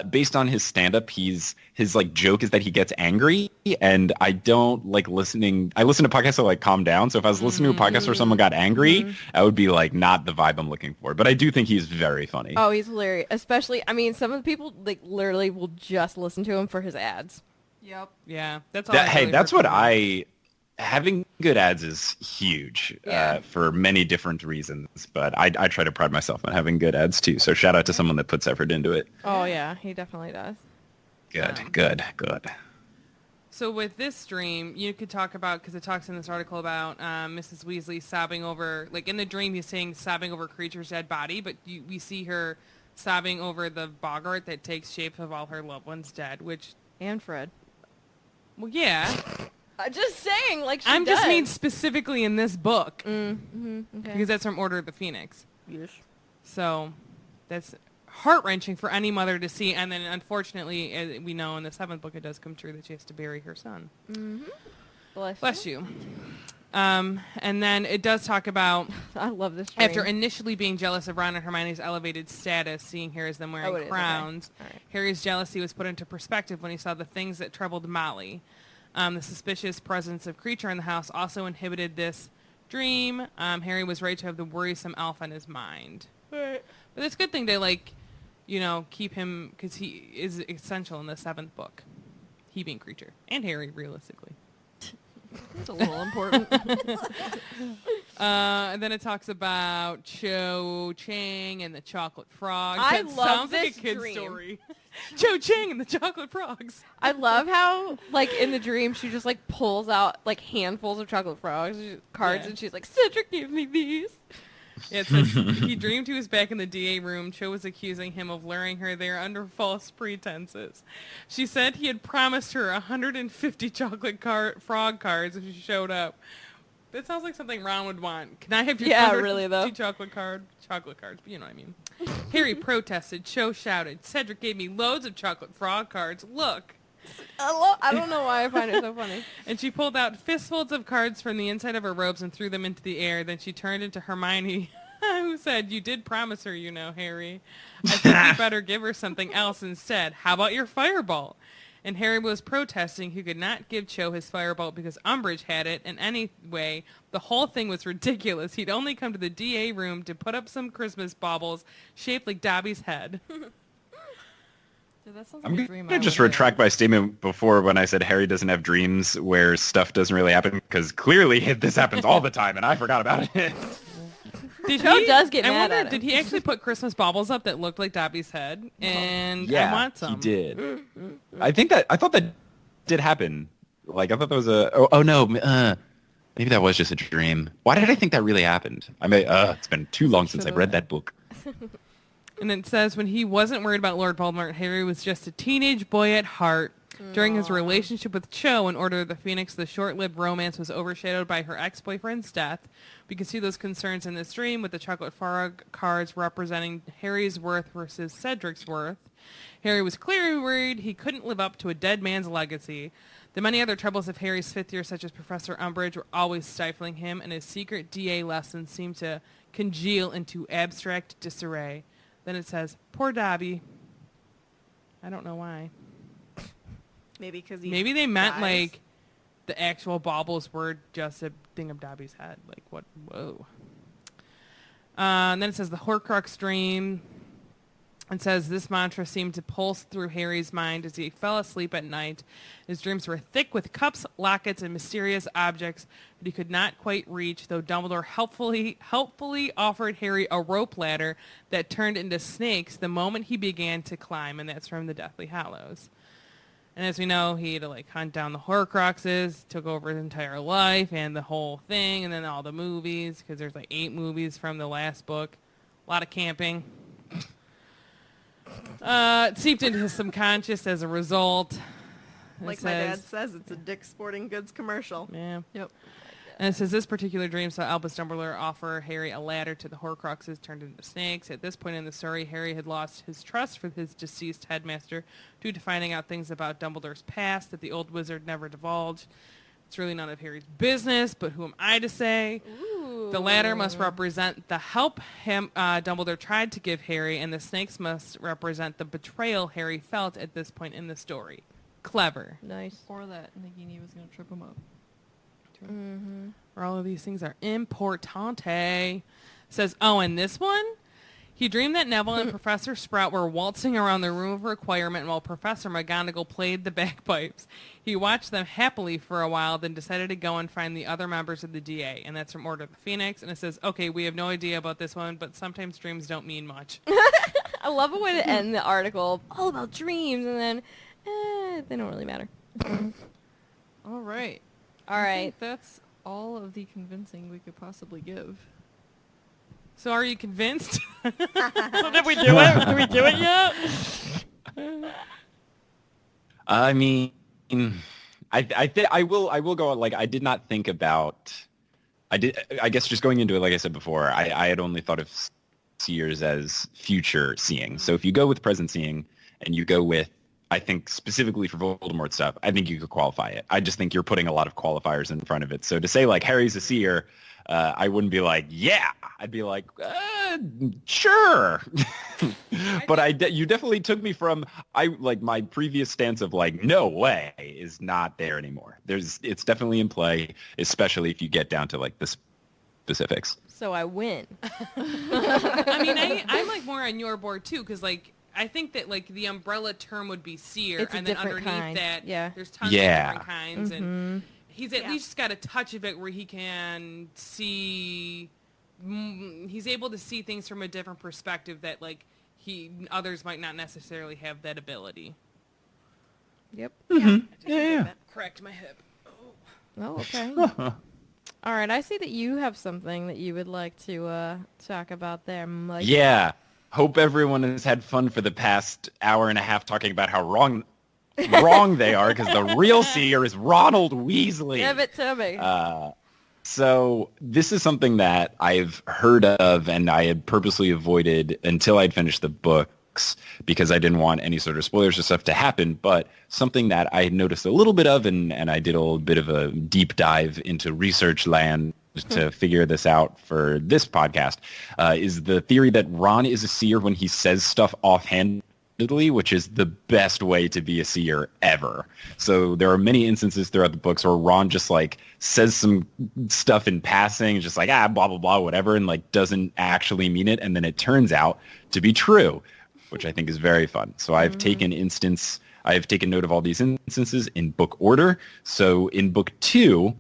based on his stand-up, his like joke is that he gets angry, and I don't like listening. I listen to podcasts to like calm down. So if I was listening to a podcast where someone got angry, that would be like not the vibe I'm looking for. But I do think he's very funny. Oh, he's hilarious. Especially, I mean, some of the people like literally will just listen to him for his ads. Yep. Yeah, that's all. I've Hey, really that's heard what from him. having good ads is huge Yeah. for many different reasons. But I try to pride myself on having good ads too. So shout out to someone that puts effort into it. Oh yeah, he definitely does. Good. So with this dream, you could talk about, because it talks in this article about Mrs. Weasley sobbing over, like in the dream he's saying sobbing over Creature's dead body, but we see her sobbing over the boggart that takes shape of all her loved ones dead, which, And Fred. well, yeah. I'm just saying, like she I'm does. just mean specifically in this book, Okay. because that's from Order of the Phoenix. Yes. So that's heart-wrenching for any mother to see, and then unfortunately, as we know in the 7th book, it does come true that she has to bury her son. Bless you. And then it does talk about I love this dream. after initially being jealous of Ron and Hermione's elevated status, seeing her as them Oh, wearing it is, okay. crowns, All right. Harry's jealousy was put into perspective when he saw the things that troubled Molly. The suspicious presence of Creature in the house also inhibited this dream. Harry was right to have the worrisome elf on his mind. But it's a good thing to, like, you know, keep him, because he is essential in the 7th book. He being Creature. And Harry, realistically. It's a little important. And then it talks about Cho Chang and the chocolate frogs. I That love sounds like this a kid's dream. story. Cho Chang and the chocolate frogs. I love how, like, in the dream, she just, like, pulls out, like, handfuls of chocolate frogs, cards, Yeah. and she's like, Cedric gave me these. Yeah, it says he dreamed he was back in the DA room. Cho was accusing him of luring her there under false pretenses. She said he had promised her 150 chocolate frog cards if she showed up. That sounds like something Ron would want. Can I have your Yeah, 150 really, though. chocolate cards, but you know what I mean. Harry protested. Cho shouted, Cedric gave me loads of chocolate frog cards. Look. I don't know why I find it so funny. And she pulled out fistfuls of cards from the inside of her robes and threw them into the air. Then she turned into Hermione, who said, you did promise her, you know, Harry. I think you better give her something else instead. How about your firebolt? And Harry was protesting he could not give Cho his firebolt because Umbridge had it. And anyway, the whole thing was ridiculous. He'd only come to the DA room to put up some Christmas baubles shaped like Dobby's head. Dude, that sounds I'm like a dream. going to just retract my statement before when I said Harry doesn't have dreams where stuff doesn't really happen, because clearly this happens all the time and I forgot about it. Cho does get I mad wonder, at him. did he actually put Christmas baubles up that looked like Dobby's head? And Yeah, I want some. he did. I thought that did happen. Like, I thought that was no, maybe that was just a dream. Why did I think that really happened? I mean, it's been too long since I've read that book. And it says, when he wasn't worried about Lord Voldemort, Harry was just a teenage boy at heart. During his relationship with Cho in Order of the Phoenix, the short-lived romance was overshadowed by her ex-boyfriend's death. We can see those concerns in this dream with the chocolate frog cards representing Harry's worth versus Cedric's worth. Harry was clearly worried he couldn't live up to a dead man's legacy. The many other troubles of Harry's fifth year, such as Professor Umbridge, were always stifling him, and his secret DA lessons seemed to congeal into abstract disarray. Then it says, poor Dobby. I don't know why. Maybe because Maybe they meant like the actual baubles were just a thing of Dobby's head. Like what? Whoa. And then it says the Horcrux dream. It says this mantra seemed to pulse through Harry's mind as he fell asleep at night. His dreams were thick with cups, lockets, and mysterious objects that he could not quite reach, though Dumbledore helpfully offered Harry a rope ladder that turned into snakes the moment he began to climb, and that's from the Deathly Hallows. And as we know, he had to like hunt down the Horcruxes, took over his entire life and the whole thing, and then all the movies, because there's like 8 movies from the last book. A lot of camping. It seeped into his subconscious as a result. Like my dad says, it's a Dick's Sporting Goods commercial. Yeah. Yep. And it says, this particular dream saw Albus Dumbledore offer Harry a ladder to the Horcruxes turned into snakes. At this point in the story, Harry had lost his trust for his deceased headmaster due to finding out things about Dumbledore's past that the old wizard never divulged. It's really none of Harry's business, but who am I to say? Ooh. The ladder must represent the help Dumbledore tried to give Harry, and the snakes must represent the betrayal Harry felt at this point in the story. Clever. Nice. Or that Nagini was going to trip him up. Mm-hmm. Where all of these things are importante. Says, oh, and this one? He dreamed that Neville and Professor Sprout were waltzing around the room of requirement while Professor McGonagall played the bagpipes. He watched them happily for a while, then decided to go and find the other members of the DA. And that's from Order of the Phoenix. And it says, okay, we have no idea about this one, but sometimes dreams don't mean much. I love a way to end the article all about dreams, and then they don't really matter. All right. All I right. think that's all of the convincing we could possibly give. So are you convinced? So did we do it? Did we do it yet? I mean, I will go like I did not think about. I guess just going into it, like I said before, I had only thought of seers as future seeing. So if you go with present seeing and you go with, I think specifically for Voldemort stuff, I think you could qualify it. I just think you're putting a lot of qualifiers in front of it. So to say like Harry's a seer, I wouldn't be like, yeah. I'd be like, sure. But you definitely took me from my previous stance of like, no way is not there anymore. It's definitely in play, especially if you get down to like the specifics. So I win. I mean, I'm like more on your board too, because like I think that like the umbrella term would be seer, It's a and then different underneath kind. that, Yeah. there's tons of different kinds, Mhm. and he's at least got a touch of it where he can see. He's able to see things from a different perspective that like others might not necessarily have that ability. Yep. Yeah. Correct my hip. Oh, okay. All right, I see that you have something that you would like to talk about there, Mike. Yeah. Hope everyone has had fun for the past hour and a half talking about how wrong they are, because the real Seer is Ronald Weasley. Give it to me. So this is something that I've heard of and I had purposely avoided until I'd finished the books because I didn't want any sort of spoilers or stuff to happen, but something that I had noticed a little bit of and I did a little bit of a deep dive into research land to figure this out for this podcast, is the theory that Ron is a Seer when he says stuff offhandedly, which is the best way to be a Seer ever. So there are many instances throughout the books where Ron just like says some stuff in passing, just like, blah, blah, blah, whatever, and like doesn't actually mean it. And then it turns out to be true, which I think is very fun. So I've taken note of all these instances in book order. So in book 2,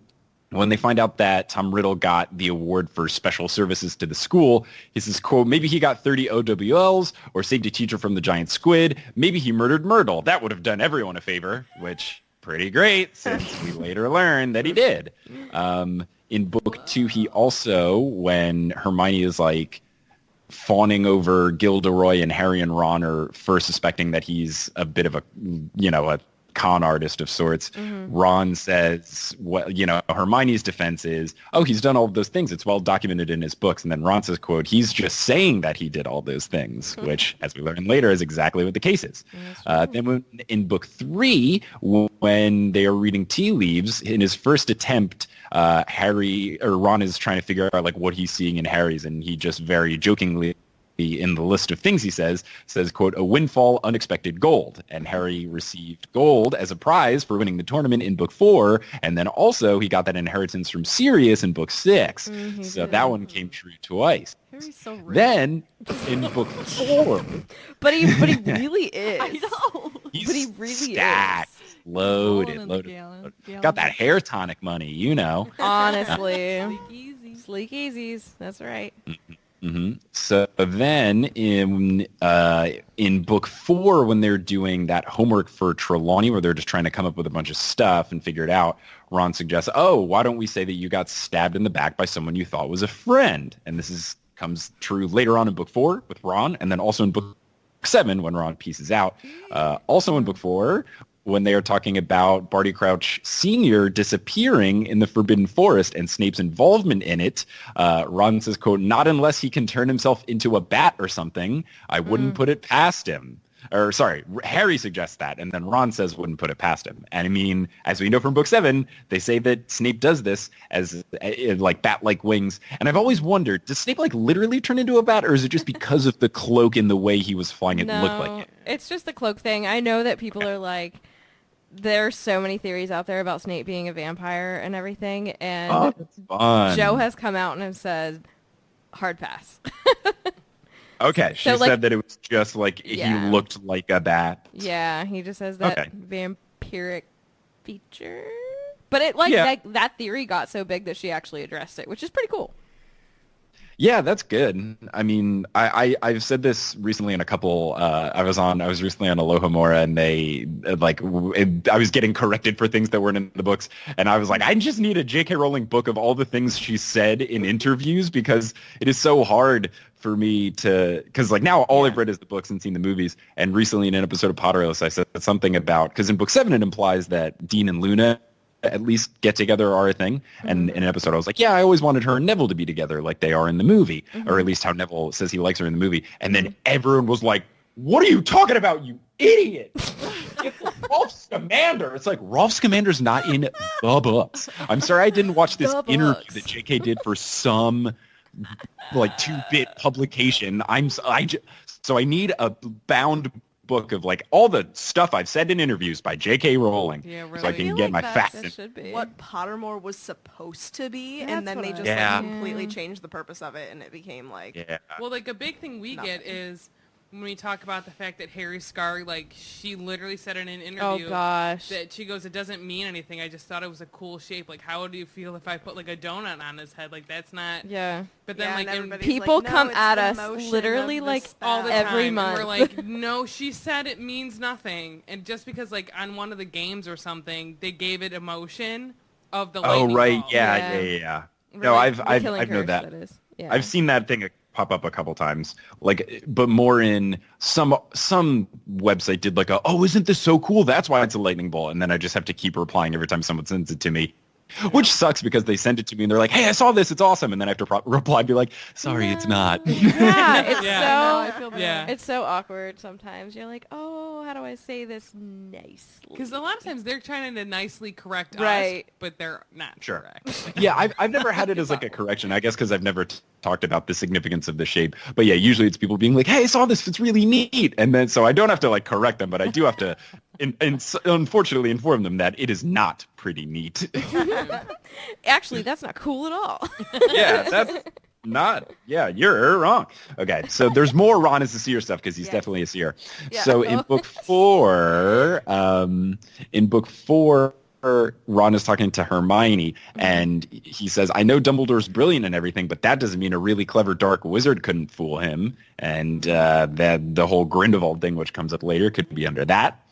when they find out that Tom Riddle got the award for special services to the school, he says, quote, maybe he got 30 OWLs or saved a teacher from the giant squid. Maybe he murdered Myrtle. That would have done everyone a favor, which pretty great since we later learned that he did. In book 2, he also, when Hermione is like fawning over Gilderoy and Harry and Ron are first suspecting that he's a bit of a con artist of sorts. Ron says, Hermione's defense is, he's done all of those things. It's well documented in his books. And then Ron says, quote, he's just saying that he did all those things, which, as we learn later, is exactly what the case is. Then in book 3, when they are reading tea leaves, in his first attempt, Ron is trying to figure out like what he's seeing in Harry's, and he just very jokingly in the list of things he says, quote, a windfall, unexpected gold. And Harry received gold as a prize for winning the tournament in book 4. And then also he got that inheritance from Sirius in book 6. So that one came true twice. Harry's so rich. Then in book 4. But he really is. I know. He's But he really stacked, is. Loaded. Got that hair tonic money, Honestly. Sleek easy. Sleek easies. That's right. So then in book 4, when they're doing that homework for Trelawney, where they're just trying to come up with a bunch of stuff and figure it out, Ron suggests, why don't we say that you got stabbed in the back by someone you thought was a friend? And this comes true later on in book 4 with Ron, and then also in book 7 when Ron pieces out. Also in book 4, when they are talking about Barty Crouch Sr. disappearing in the Forbidden Forest and Snape's involvement in it, Ron says, quote, not unless he can turn himself into a bat or something. I wouldn't put it past him. Or sorry, Harry suggests that, and then Ron says wouldn't put it past him. And I mean, as we know from book 7, they say that Snape does this as like bat-like wings. And I've always wondered, does Snape like literally turn into a bat, or is it just because of the cloak and the way he was flying it looked like it? It's just the cloak thing. I know that people are like, there's so many theories out there about Snape being a vampire and everything, and That's fun. Joe has come out and has said, hard pass. Okay, she said that it was just like he looked like a bat. Yeah, he just has that vampiric feature. But it that theory got so big that she actually addressed it, which is pretty cool. Yeah, that's good. I mean, I've said this recently in a couple. I was recently on Alohomora, and I was getting corrected for things that weren't in the books, and I was like, I just need a J.K. Rowling book of all the things she said in interviews, because it is so hard for me because like now all I've read is the books and seen the movies. And recently in an episode of Potterless, I said something about, because in book 7 it implies that Dean and Luna at least get together are a thing. And in an episode I was like, I always wanted her and Neville to be together like they are in the movie, or at least how Neville says he likes her in the movie. And then everyone was like, what are you talking about, you idiot? It's Rolf Scamander. It's like, Rolf Scamander's not in the books. I'm sorry I didn't watch this interview that JK did for some like 2-bit publication. So I need a bound book of like all the stuff I've said in interviews by J.K. Rowling, so I can get my facts. What Pottermore was supposed to be, That's and then they what just I- completely changed the purpose of it, and it became like Well, like a big thing we get Nothing. is when we talk about the fact that Harry's scar, like, she literally said in an interview Oh gosh. that she goes, it doesn't mean anything. I just thought it was a cool shape. Like, how would you feel if I put, like, a donut on his head? Like, that's not... Yeah. But then, Yeah, like, and in everybody's People like, no, come it's at the us motion literally, of the like, spell. all the every time. month. And we're like, no, she said it means nothing. And just because, like, on one of the games or something, they gave it emotion of the lightning right. ball. Yeah. No, Really? I've Killing known curse, that. is. Yeah. I've seen that thing pop up a couple times, like, but more in some website did like oh, isn't this so cool? That's why it's a lightning bolt. And then I just have to keep replying every time someone sends it to me, which sucks because they send it to me and they're like, hey, I saw this. It's awesome. And then I have to reply and be like, sorry, it's not. Yeah, it's Yeah. I so feel bad. Yeah. it's so awkward sometimes. You're like, oh, how do I say this nicely? Because a lot of times they're trying to nicely correct us, Right. but they're not Sure. correct. Yeah, I've never had it as like a correction, I guess, because I've never talked about the significance of the shape. But yeah, usually it's people being like, hey, I saw this. It's really neat. And then so I don't have to like correct them, but I do have to unfortunately inform them that it is not pretty neat. Actually, that's not cool at all. Yeah, that's not. Yeah, you're wrong. Okay, so there's more Ron as a seer stuff because he's definitely a seer. Yeah. So in book four, Ron is talking to Hermione, and he says, I know Dumbledore's brilliant and everything, but that doesn't mean a really clever dark wizard couldn't fool him. And that the whole Grindelwald thing, which comes up later, could be under that.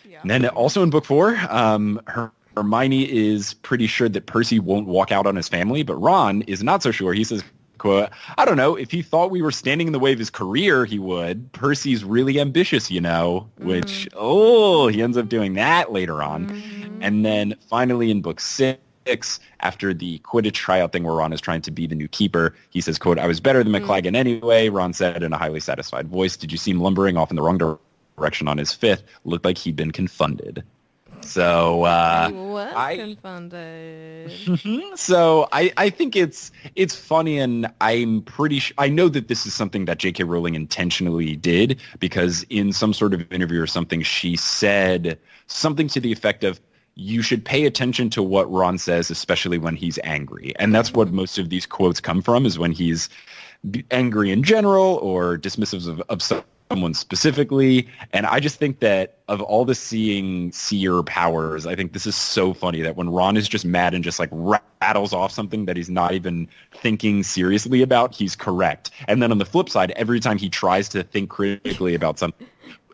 Yeah. And then also in book four, Hermione is pretty sure that Percy won't walk out on his family, but Ron is not so sure. He says, quote, I don't know, if he thought we were standing in the way of his career, he would. Percy's really ambitious, you know, which, he ends up doing that later on. And then finally in book six, after the Quidditch tryout thing where Ron is trying to be the new keeper, he says, quote, I was better than McLaggen anyway, Ron said in a highly satisfied voice. Did you see him lumbering off in the wrong direction on his fifth? Looked like he'd been confunded. So Was I- confounded. so I think it's funny, and I'm pretty sure I know that this is something that J.K. Rowling intentionally did, because in some sort of interview or something she said something to the effect of, you should pay attention to what Ron says, especially when he's angry. And that's what most of these quotes come from, is when he's angry in general or dismissive of someone specifically. And I just think that of all the seer powers, I think this is so funny that when Ron is just mad and just like rattles off something that he's not even thinking seriously about, he's correct. And then on the flip side, every time he tries to think critically about something,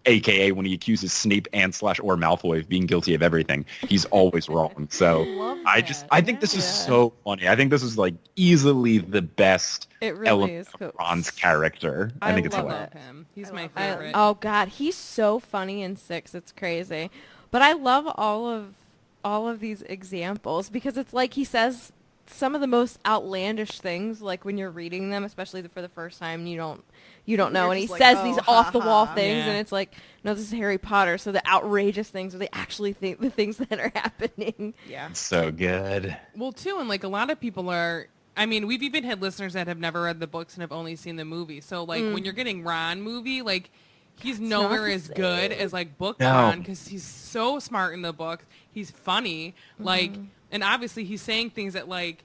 AKA when he accuses Snape and /or Malfoy of being guilty of everything, he's always wrong. So I think this is so funny. I think this is like easily the best It really element is cool. of Ron's character. I think it's I hilarious. love him. He's my favorite. Oh God, he's so funny in 6. It's crazy. But I love all of these examples because it's like he says some of the most outlandish things. Like when you're reading them, especially for the first time, you don't know, and he just like, says oh, these ha, off the wall ha. things, Yeah. and it's like, no, this is Harry Potter. So the outrageous things are they actually think the things that are happening. Yeah. So good. Well, too, and like a lot of people are. I mean, we've even had listeners that have never read the books and have only seen the movie. So like when you're getting Ron movie, like he's nowhere the as good as like book No. Ron, because he's so smart in the book. He's funny, like, and obviously he's saying things that like.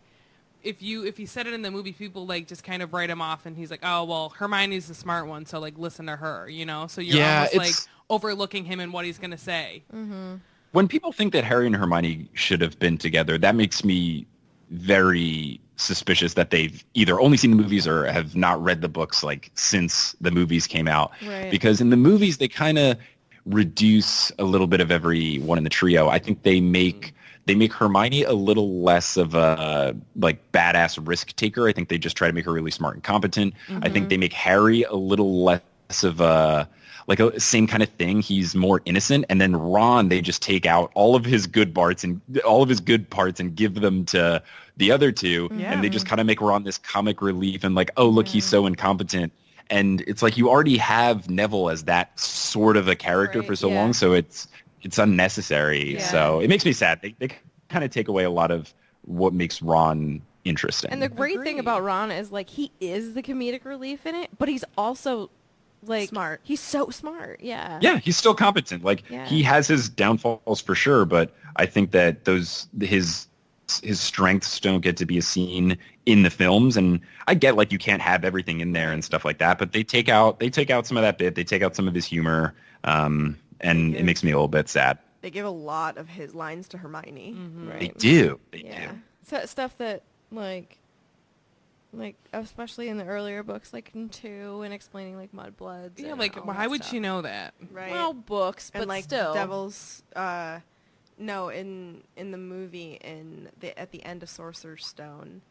If he said it in the movie, people like just kind of write him off, and he's like, oh well, Hermione's the smart one, so like listen to her, you know. So you're almost like overlooking him and what he's gonna say. When people think that Harry and Hermione should have been together, that makes me very suspicious that they've either only seen the movies or have not read the books like since the movies came out. Right. Because in the movies, they kind of reduce a little bit of everyone in the trio. I think they make Hermione a little less of a like badass risk taker. I think they just try to make her really smart and competent. I think they make Harry a little less of a like a same kind of thing. He's more innocent. And then Ron, they just take out all of his good parts and give them to the other two. And they just kind of make Ron this comic relief and like, oh, look, he's so incompetent. And it's like you already have Neville as that sort of a character for so long. So it's unnecessary. Yeah. So it makes me sad. They kind of take away a lot of what makes Ron interesting. And the great thing Agreed. about Ron is like he is the comedic relief in it, but he's also like Smart. He's so smart. Yeah. yeah, he's still competent. Like Yeah. he has his downfalls for sure, but I think that his his strengths don't get to be seen in the films. And I get like you can't have everything in there and stuff like that, but they take out some of that bit. They take out some of his humor, and it makes me a little bit sad. They give a lot of his lines to Hermione. Right. They do. They Yeah. do. So stuff that like especially in the earlier books, like in 2 and explaining like mudbloods. Yeah, and like all why that would stuff. she know that? Right. Well, books, and but like still. Devil's no, in the movie at the end of Sorcerer's Stone.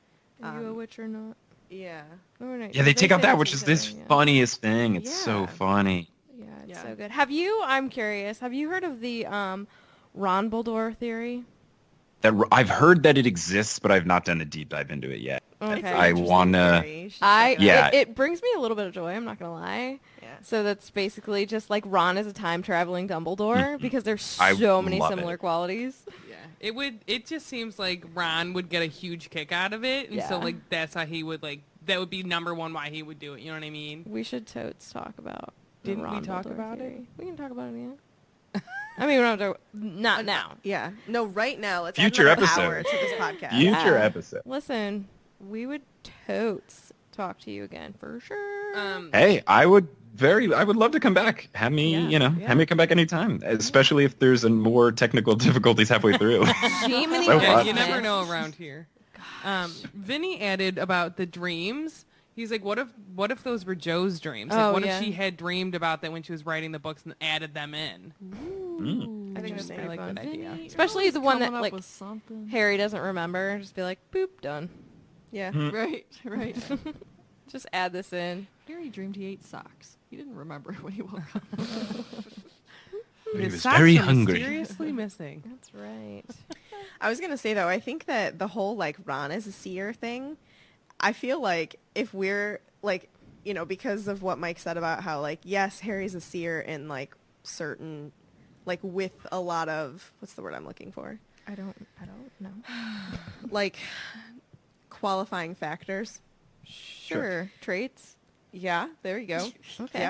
Are you a witch or not? Yeah. Or not? Yeah, they take out say that, to which is each this other, yeah. funniest thing. It's so Yeah. funny. Yeah, it's Yeah. so good. I'm curious, have you heard of the Ron Baldor theory? I've heard that it exists, but I've not done a deep dive into it yet. Okay. I wanna. Yeah. It brings me a little bit of joy, I'm not going to lie. Yeah. So that's basically just like Ron is a time-traveling Dumbledore because there's I so many love similar it. qualities. Yeah, it just seems like Ron would get a huge kick out of it, and so Yeah. like that's how he would like that would be number one why he would do it. You know what I mean? We should totes talk about the Didn't we Ron talk Baldor about theory. it? We can talk about it again. I mean, we don't have to, not now. Yeah. No, right now. Let's Future add another episode. hour to this podcast. Future Yeah. episode. Listen, we would totes talk to you again for sure. Hey, I would love to come back. Have me, Yeah. have me come back anytime, especially if there's a more technical difficulties halfway through. Jiminy So Yeah, fun. you never Christmas. know around here. Vinny added about the dreams. He's like, what if those were Joe's dreams? Like, Oh, what yeah. if she had dreamed about that when she was writing the books and added them in? I think that's I pretty like fun. that idea. Vinny, you're Especially always the one that coming up like with something. Harry doesn't remember. Just be like, boop, done. Yeah. Right, right. Just add this in. Harry dreamed he ate socks. He didn't remember when he woke up. He His was socks very are hungry. mysteriously missing. That's right. I was gonna say though, I think that the whole like Ron is a seer thing, I feel like if we're like, because of what Mike said about how like, yes, Harry's a seer in like certain, like with a lot of, what's the word I'm looking for? I don't know. Like qualifying factors. Sure. Traits. Yeah, there you go. Okay.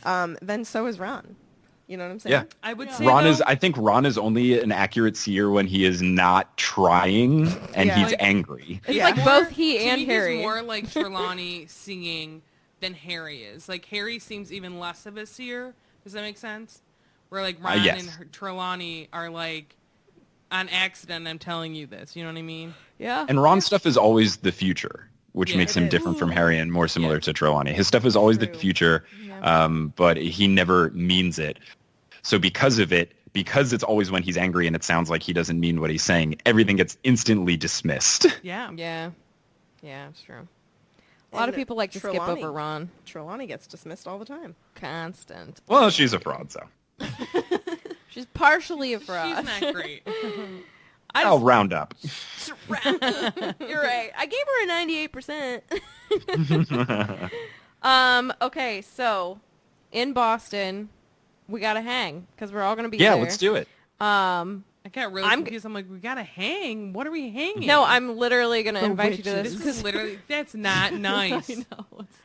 Yep. Then so is Ron. You know what I'm saying? Yeah. I would say I think Ron is only an accurate seer when he is not trying and Yeah. he's Like- angry. It's Yeah. like both he to and me, Harry. He's more like Trelawney singing than Harry is. Like Harry seems even less of a seer. Does that make sense? Where like Ron yes. and Trelawney are like on accident. I'm telling you this. You know what I mean? Yeah. And Ron's stuff is always the future, which Yeah, makes it him is. different from Harry and more similar Yeah. to Trelawney. His stuff is always the True. future, but he never means it. So because of it, because it's always when he's angry and it sounds like he doesn't mean what he's saying, everything gets instantly dismissed. Yeah. Yeah. Yeah, it's true. A lot of And people like to skip Trelawney. over Ron. Trelawney gets dismissed all the time. Constant. Well, she's a fraud, so She's partially a fraud. She's not great. I'll round up. You're right. I gave her a 98%. Okay, so in Boston, we gotta hang because we're all gonna be Yeah, there. let's do it. I got really I'm- confused. I'm like, we gotta hang. What are we hanging? No, I'm literally gonna invite you to this This because is literally that's not nice. I know. It's-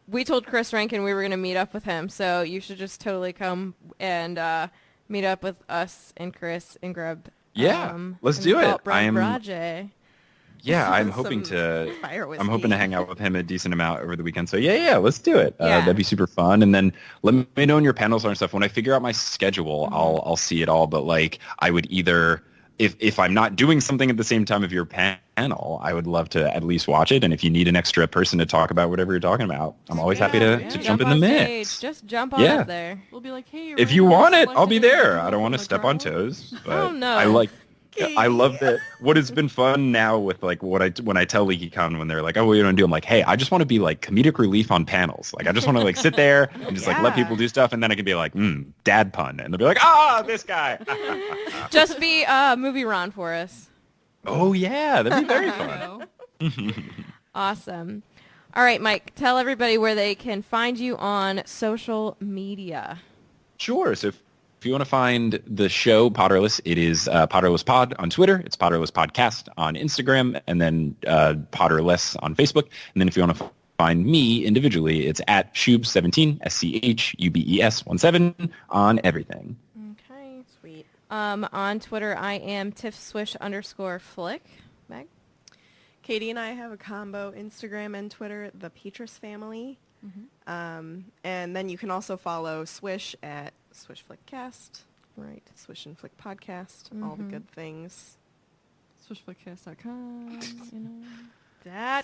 we told Chris Rankin we were gonna meet up with him, so you should just totally come and meet up with us and Chris and grab. Yeah, let's do it. Rajay. Yeah, I'm Some hoping to. fire I'm hoping to whiskey. hang out with him a decent amount over the weekend. So yeah, let's do it. Yeah. That'd be super fun. And then let me know when your panels are and stuff. When I figure out my schedule, I'll see it all. But like, I would either if I'm not doing something at the same time of your panel, I would love to at least watch it. And if you need an extra person to talk about whatever you're talking about, I'm always happy to jump in the on mix. stage. Just jump on Yeah. up there. We'll be like, hey, If you Randy, want it, select I'll be an there. individual I don't want to from the step on crowd. toes, but Oh, no. I love that. What has been fun now with like when I tell LeakyCon when they're like, oh, what are you gonna do? I'm like, hey, I just want to be like comedic relief on panels. Like I just want to like sit there and just like let Yeah. people do stuff, and then I can be like, dad pun, and they'll be like, ah, this guy. Just be movie Ron for us. Oh yeah, that'd be very fun. Awesome. All right, Mike, tell everybody where they can find you on social media. Sure. So if you want to find the show Potterless, it is Potterless Pod on Twitter. It's Potterless Podcast on Instagram, and then Potterless on Facebook. And then if you want to find me individually, it's at Shubes17, SCHUBES 17 on everything. Okay. Sweet. On Twitter, I am tiffswish_flick. Meg? Katie and I have a combo Instagram and Twitter, the Petrus Family. And then you can also follow Swish at Swish Flickcast. Right. Swish and Flick Podcast. All the good things. SwishFlickcast.com, you know.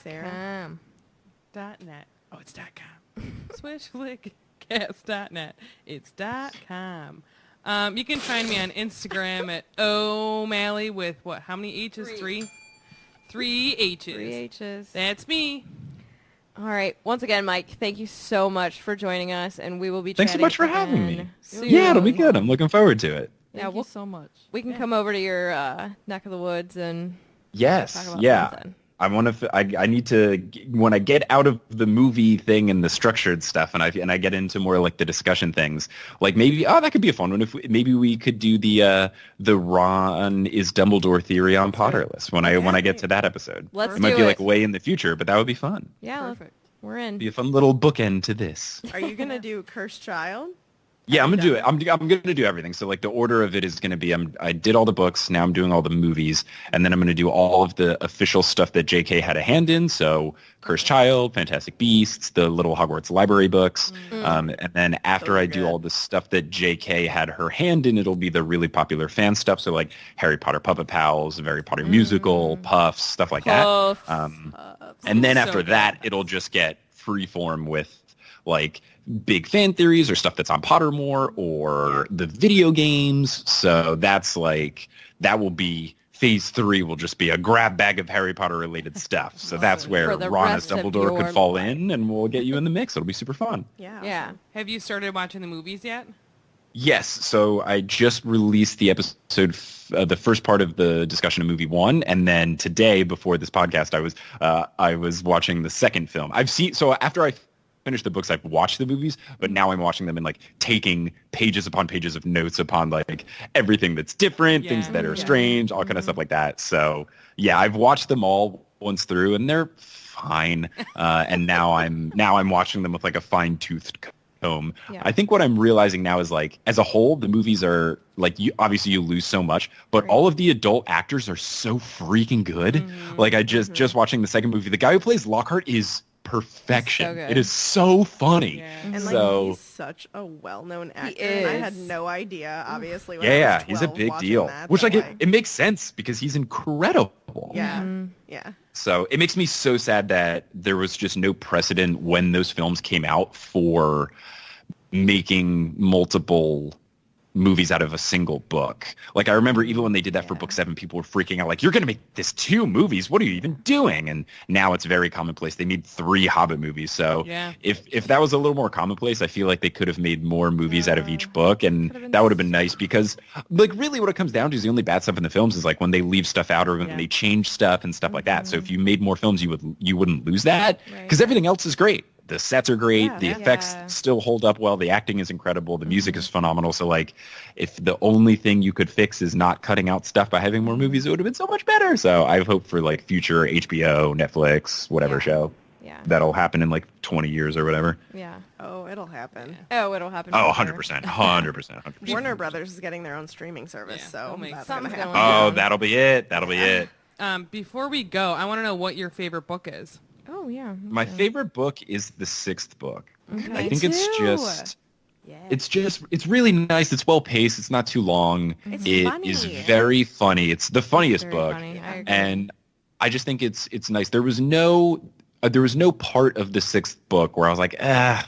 Sarah? .net. Oh, it's .com. Swishflickcast.net. It's .com. You can find me on Instagram at O'Malley with what? How many H's? Three? 3 H's. 3 H's. That's me. All right. Once again, Mike, thank you so much for joining us, and we will be Thanks so chatting much for having me. again soon. Yeah, it'll be good. I'm looking forward to it. Thank you so much. We can come over to your neck of the woods and talk Yes, about yeah. something. I want to. I need to when I get out of the movie thing and the structured stuff, and I get into more like the discussion things. Like maybe that could be a fun one. Maybe we could do the Ron is Dumbledore theory on Potterless when I get to that episode. Let's it might do be it. like way in the future, but that would be fun. Yeah, Perfect. we're in. Be a fun little bookend to this. Are you going to do Cursed Child? Yeah, I'm gonna do it. I'm gonna do everything. So like the order of it is gonna be I did all the books. Now I'm doing all the movies, and then I'm gonna do all of the official stuff that J.K. had a hand in. So Cursed Child, Fantastic Beasts, the little Hogwarts library books, and then after Those are I do good. all the stuff that J.K. had her hand in, it'll be the really popular fan stuff. So like Harry Potter Puppet Pals, Harry Potter musical, Puffs, stuff like Puffs. that. And then So after that, it'll just get freeform with like big fan theories or stuff that's on Pottermore or the video games. So that's like, that will be phase 3 will just be a grab bag of Harry Potter related stuff. So that's where For the Ron as rest of Dumbledore your could fall life. in and we'll get you in the mix. It'll be super fun. Yeah. Yeah. awesome. Have you started watching the movies yet? Yes. So I just released the episode, the first part of the discussion of movie 1. And then today before this podcast, I was watching the second film. So after I finished the books, I've watched the movies, but now I'm watching them and like taking pages upon pages of notes upon like everything that's different, things that are strange, all kind of stuff like that. So yeah, I've watched them all once through and they're fine. And now I'm watching them with like a fine-toothed comb. Yeah. I think what I'm realizing now is like as a whole, the movies are like obviously you lose so much, but all of the adult actors are so freaking good. Like I just watching the second movie, the guy who plays Lockhart is perfection. So good. It is so funny. And like So he's such a well-known actor, and I had is. no idea. Obviously, when I yeah, was he's a 12 big watching deal. that, Which but, like it makes sense because he's incredible. yeah, Mm-hmm. yeah. So it makes me so sad that there was just no precedent when those films came out for making multiple movies out of a single book. Like I remember even when they did that for book 7, people were freaking out like, you're going to make this 2 movies. What are you even doing? And now it's very commonplace. They made 3 Hobbit movies. So Yeah. if that was a little more commonplace, I feel like they could have made more movies out of each book. And that would have been nice because like really what it comes down to is the only bad stuff in the films is like when they leave stuff out or when they change stuff and stuff like that. So if you made more films, you wouldn't lose that because everything else is great. The sets are great. Yeah, the yeah. effects still hold up well. The acting is incredible. The music is phenomenal. So like if the only thing you could fix is not cutting out stuff by having more movies, it would have been so much better. So I hope for like future HBO, Netflix, whatever show Yeah. that'll happen in like 20 years or whatever. Yeah. Oh, it'll happen. Oh, it'll happen. Oh, for sure. 100%. 100%. Warner Brothers is getting their own streaming service, Yeah, so they'll make that's something's gonna going happen. Oh, that'll be it. That'll be it. Before we go, I want to know what your favorite book is. Oh, yeah. My favorite book is the 6th book. Okay. I think it's too. just it's really nice. It's well paced. It's not too long. It's It funny. is very funny. It's the funniest Very book. funny. I agree. And I just think it's nice. There was no part of the 6th book where I was like,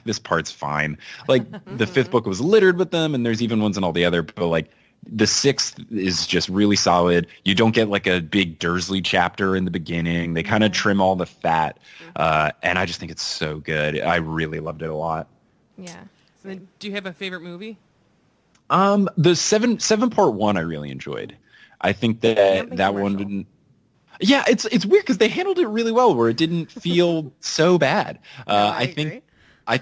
this part's fine. Like the 5th book was littered with them, and there's even ones in all the other. But like the 6th is just really solid. You don't get like a big Dursley chapter in the beginning. They kind of trim all the fat, and I just think it's so good. I really loved it a lot. Yeah. So then, do you have a favorite movie? The seven part 1 I really enjoyed. I think that one commercial. didn't. Yeah, it's weird because they handled it really well, where it didn't feel so bad. I think agree. I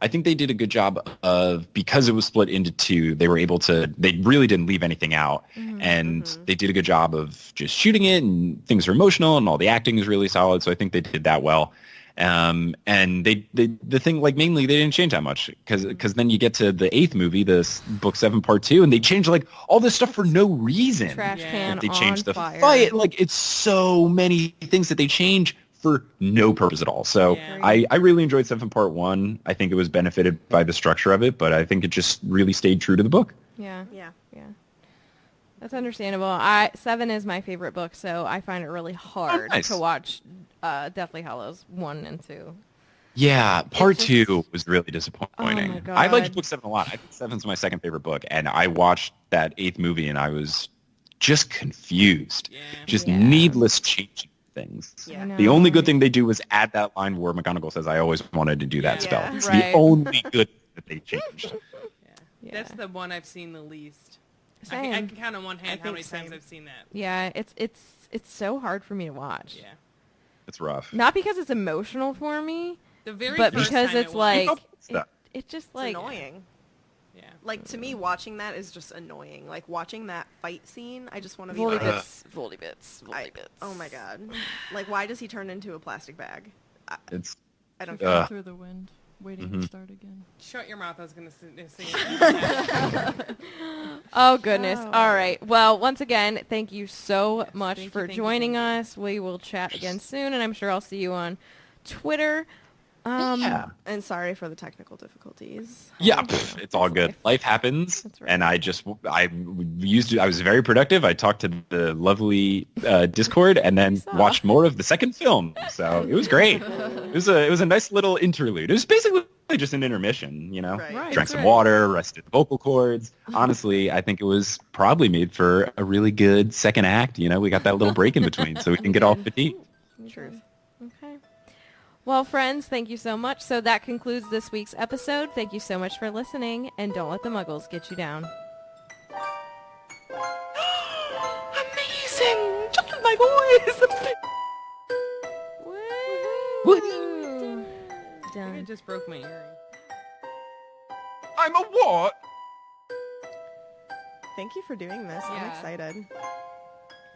think they did a good job of, because it was split into 2, they really didn't leave anything out, and they did a good job of just shooting it, and things are emotional, and all the acting is really solid. So I think they did that well. And the thing, like, mainly they didn't change that much because then you get to the 8th movie, this book 7 part 2, and they change like all this stuff for no reason. Trash Yeah. can They on change the fire. fight. Like, it's so many things that they change for no purpose at all. So Yeah. I really enjoyed 7 part 1. I think it was benefited by the structure of it, but I think it just really stayed true to the book. Yeah. Yeah. Yeah. That's understandable. 7 is my favorite book, so I find it really hard nice. to watch Deathly Hallows 1 and 2. Yeah, part just- 2 was really disappointing. Oh my I liked God. book 7 a lot. I think 7's my second favorite book, and I watched that 8th movie, and I was just confused. Yeah. Just Yeah. needless changing things. Yeah. I The only know. good thing they do was add that line where McGonagall says, "I always wanted to do that Yeah. spell." Yeah. It's Right. the only good thing that they changed. Yeah. That's the one I've seen the least. I Same. can count on one hand I how many think times same. I've seen that. Yeah, it's so hard for me to watch. Yeah. It's rough. Not because it's emotional for me, The very but first because time it's it was. like Stuff. it just It's like annoying. Yeah. Like, to me, watching that is just annoying. Like, watching that fight scene, I just want to be Voldy like, bits, Voldy bits, I- Voldy bits. oh my god. Like, why does he turn into a plastic bag? It's I don't Uh, care. Through the wind, waiting Mhm. to start again. Shut your mouth. I was going to say it. Oh goodness. Oh. All right. Well, once again, thank you so much thank you, for thank you, joining thank you. us. We will chat again soon, and I'm sure I'll see you on Twitter. yeah. And sorry for the technical difficulties. Yeah, it's all good. Life happens, That's right. and I was very productive. I talked to the lovely Discord, and then saw. watched more of the second film. So it was great. It was a nice little interlude. It was basically just an intermission, you know. Right. Right. Drank some water, rested the vocal cords. Honestly, I think it was probably made for a really good second act. You know, we got that little break in between, so we can get all fatigued. Truth. Okay. Well, friends, thank you so much. So that concludes this week's episode. Thank you so much for listening, and don't let the muggles get you down. Amazing! Just my voice! Woo! I Done. just broke my earring. I'm a what? Thank you for doing this. I'm Yeah. excited.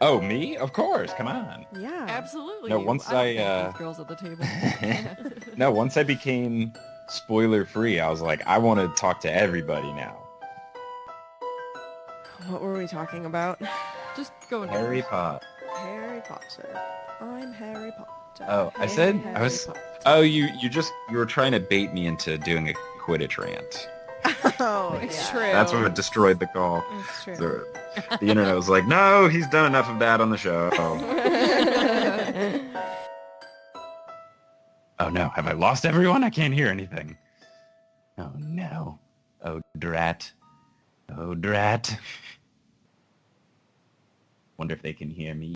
Oh, me? Of course. Come on. Yeah. Absolutely. No, once don't I, think these girls at the table. No, once I became spoiler free, I was like, I want to talk to everybody now. What were we talking about? Just go and Harry Potter. Harry Potter. I'm Harry Potter. Oh, I Hey, said I Harry was. Potter. Oh, you were trying to bait me into doing a Quidditch rant. Oh, It's yeah. true. That's what destroyed the call. It's true. The internet was like, no, he's done enough of that on the show. Oh no, have I lost everyone? I can't hear anything. Oh no. Oh drat. Oh drat. Wonder if they can hear me.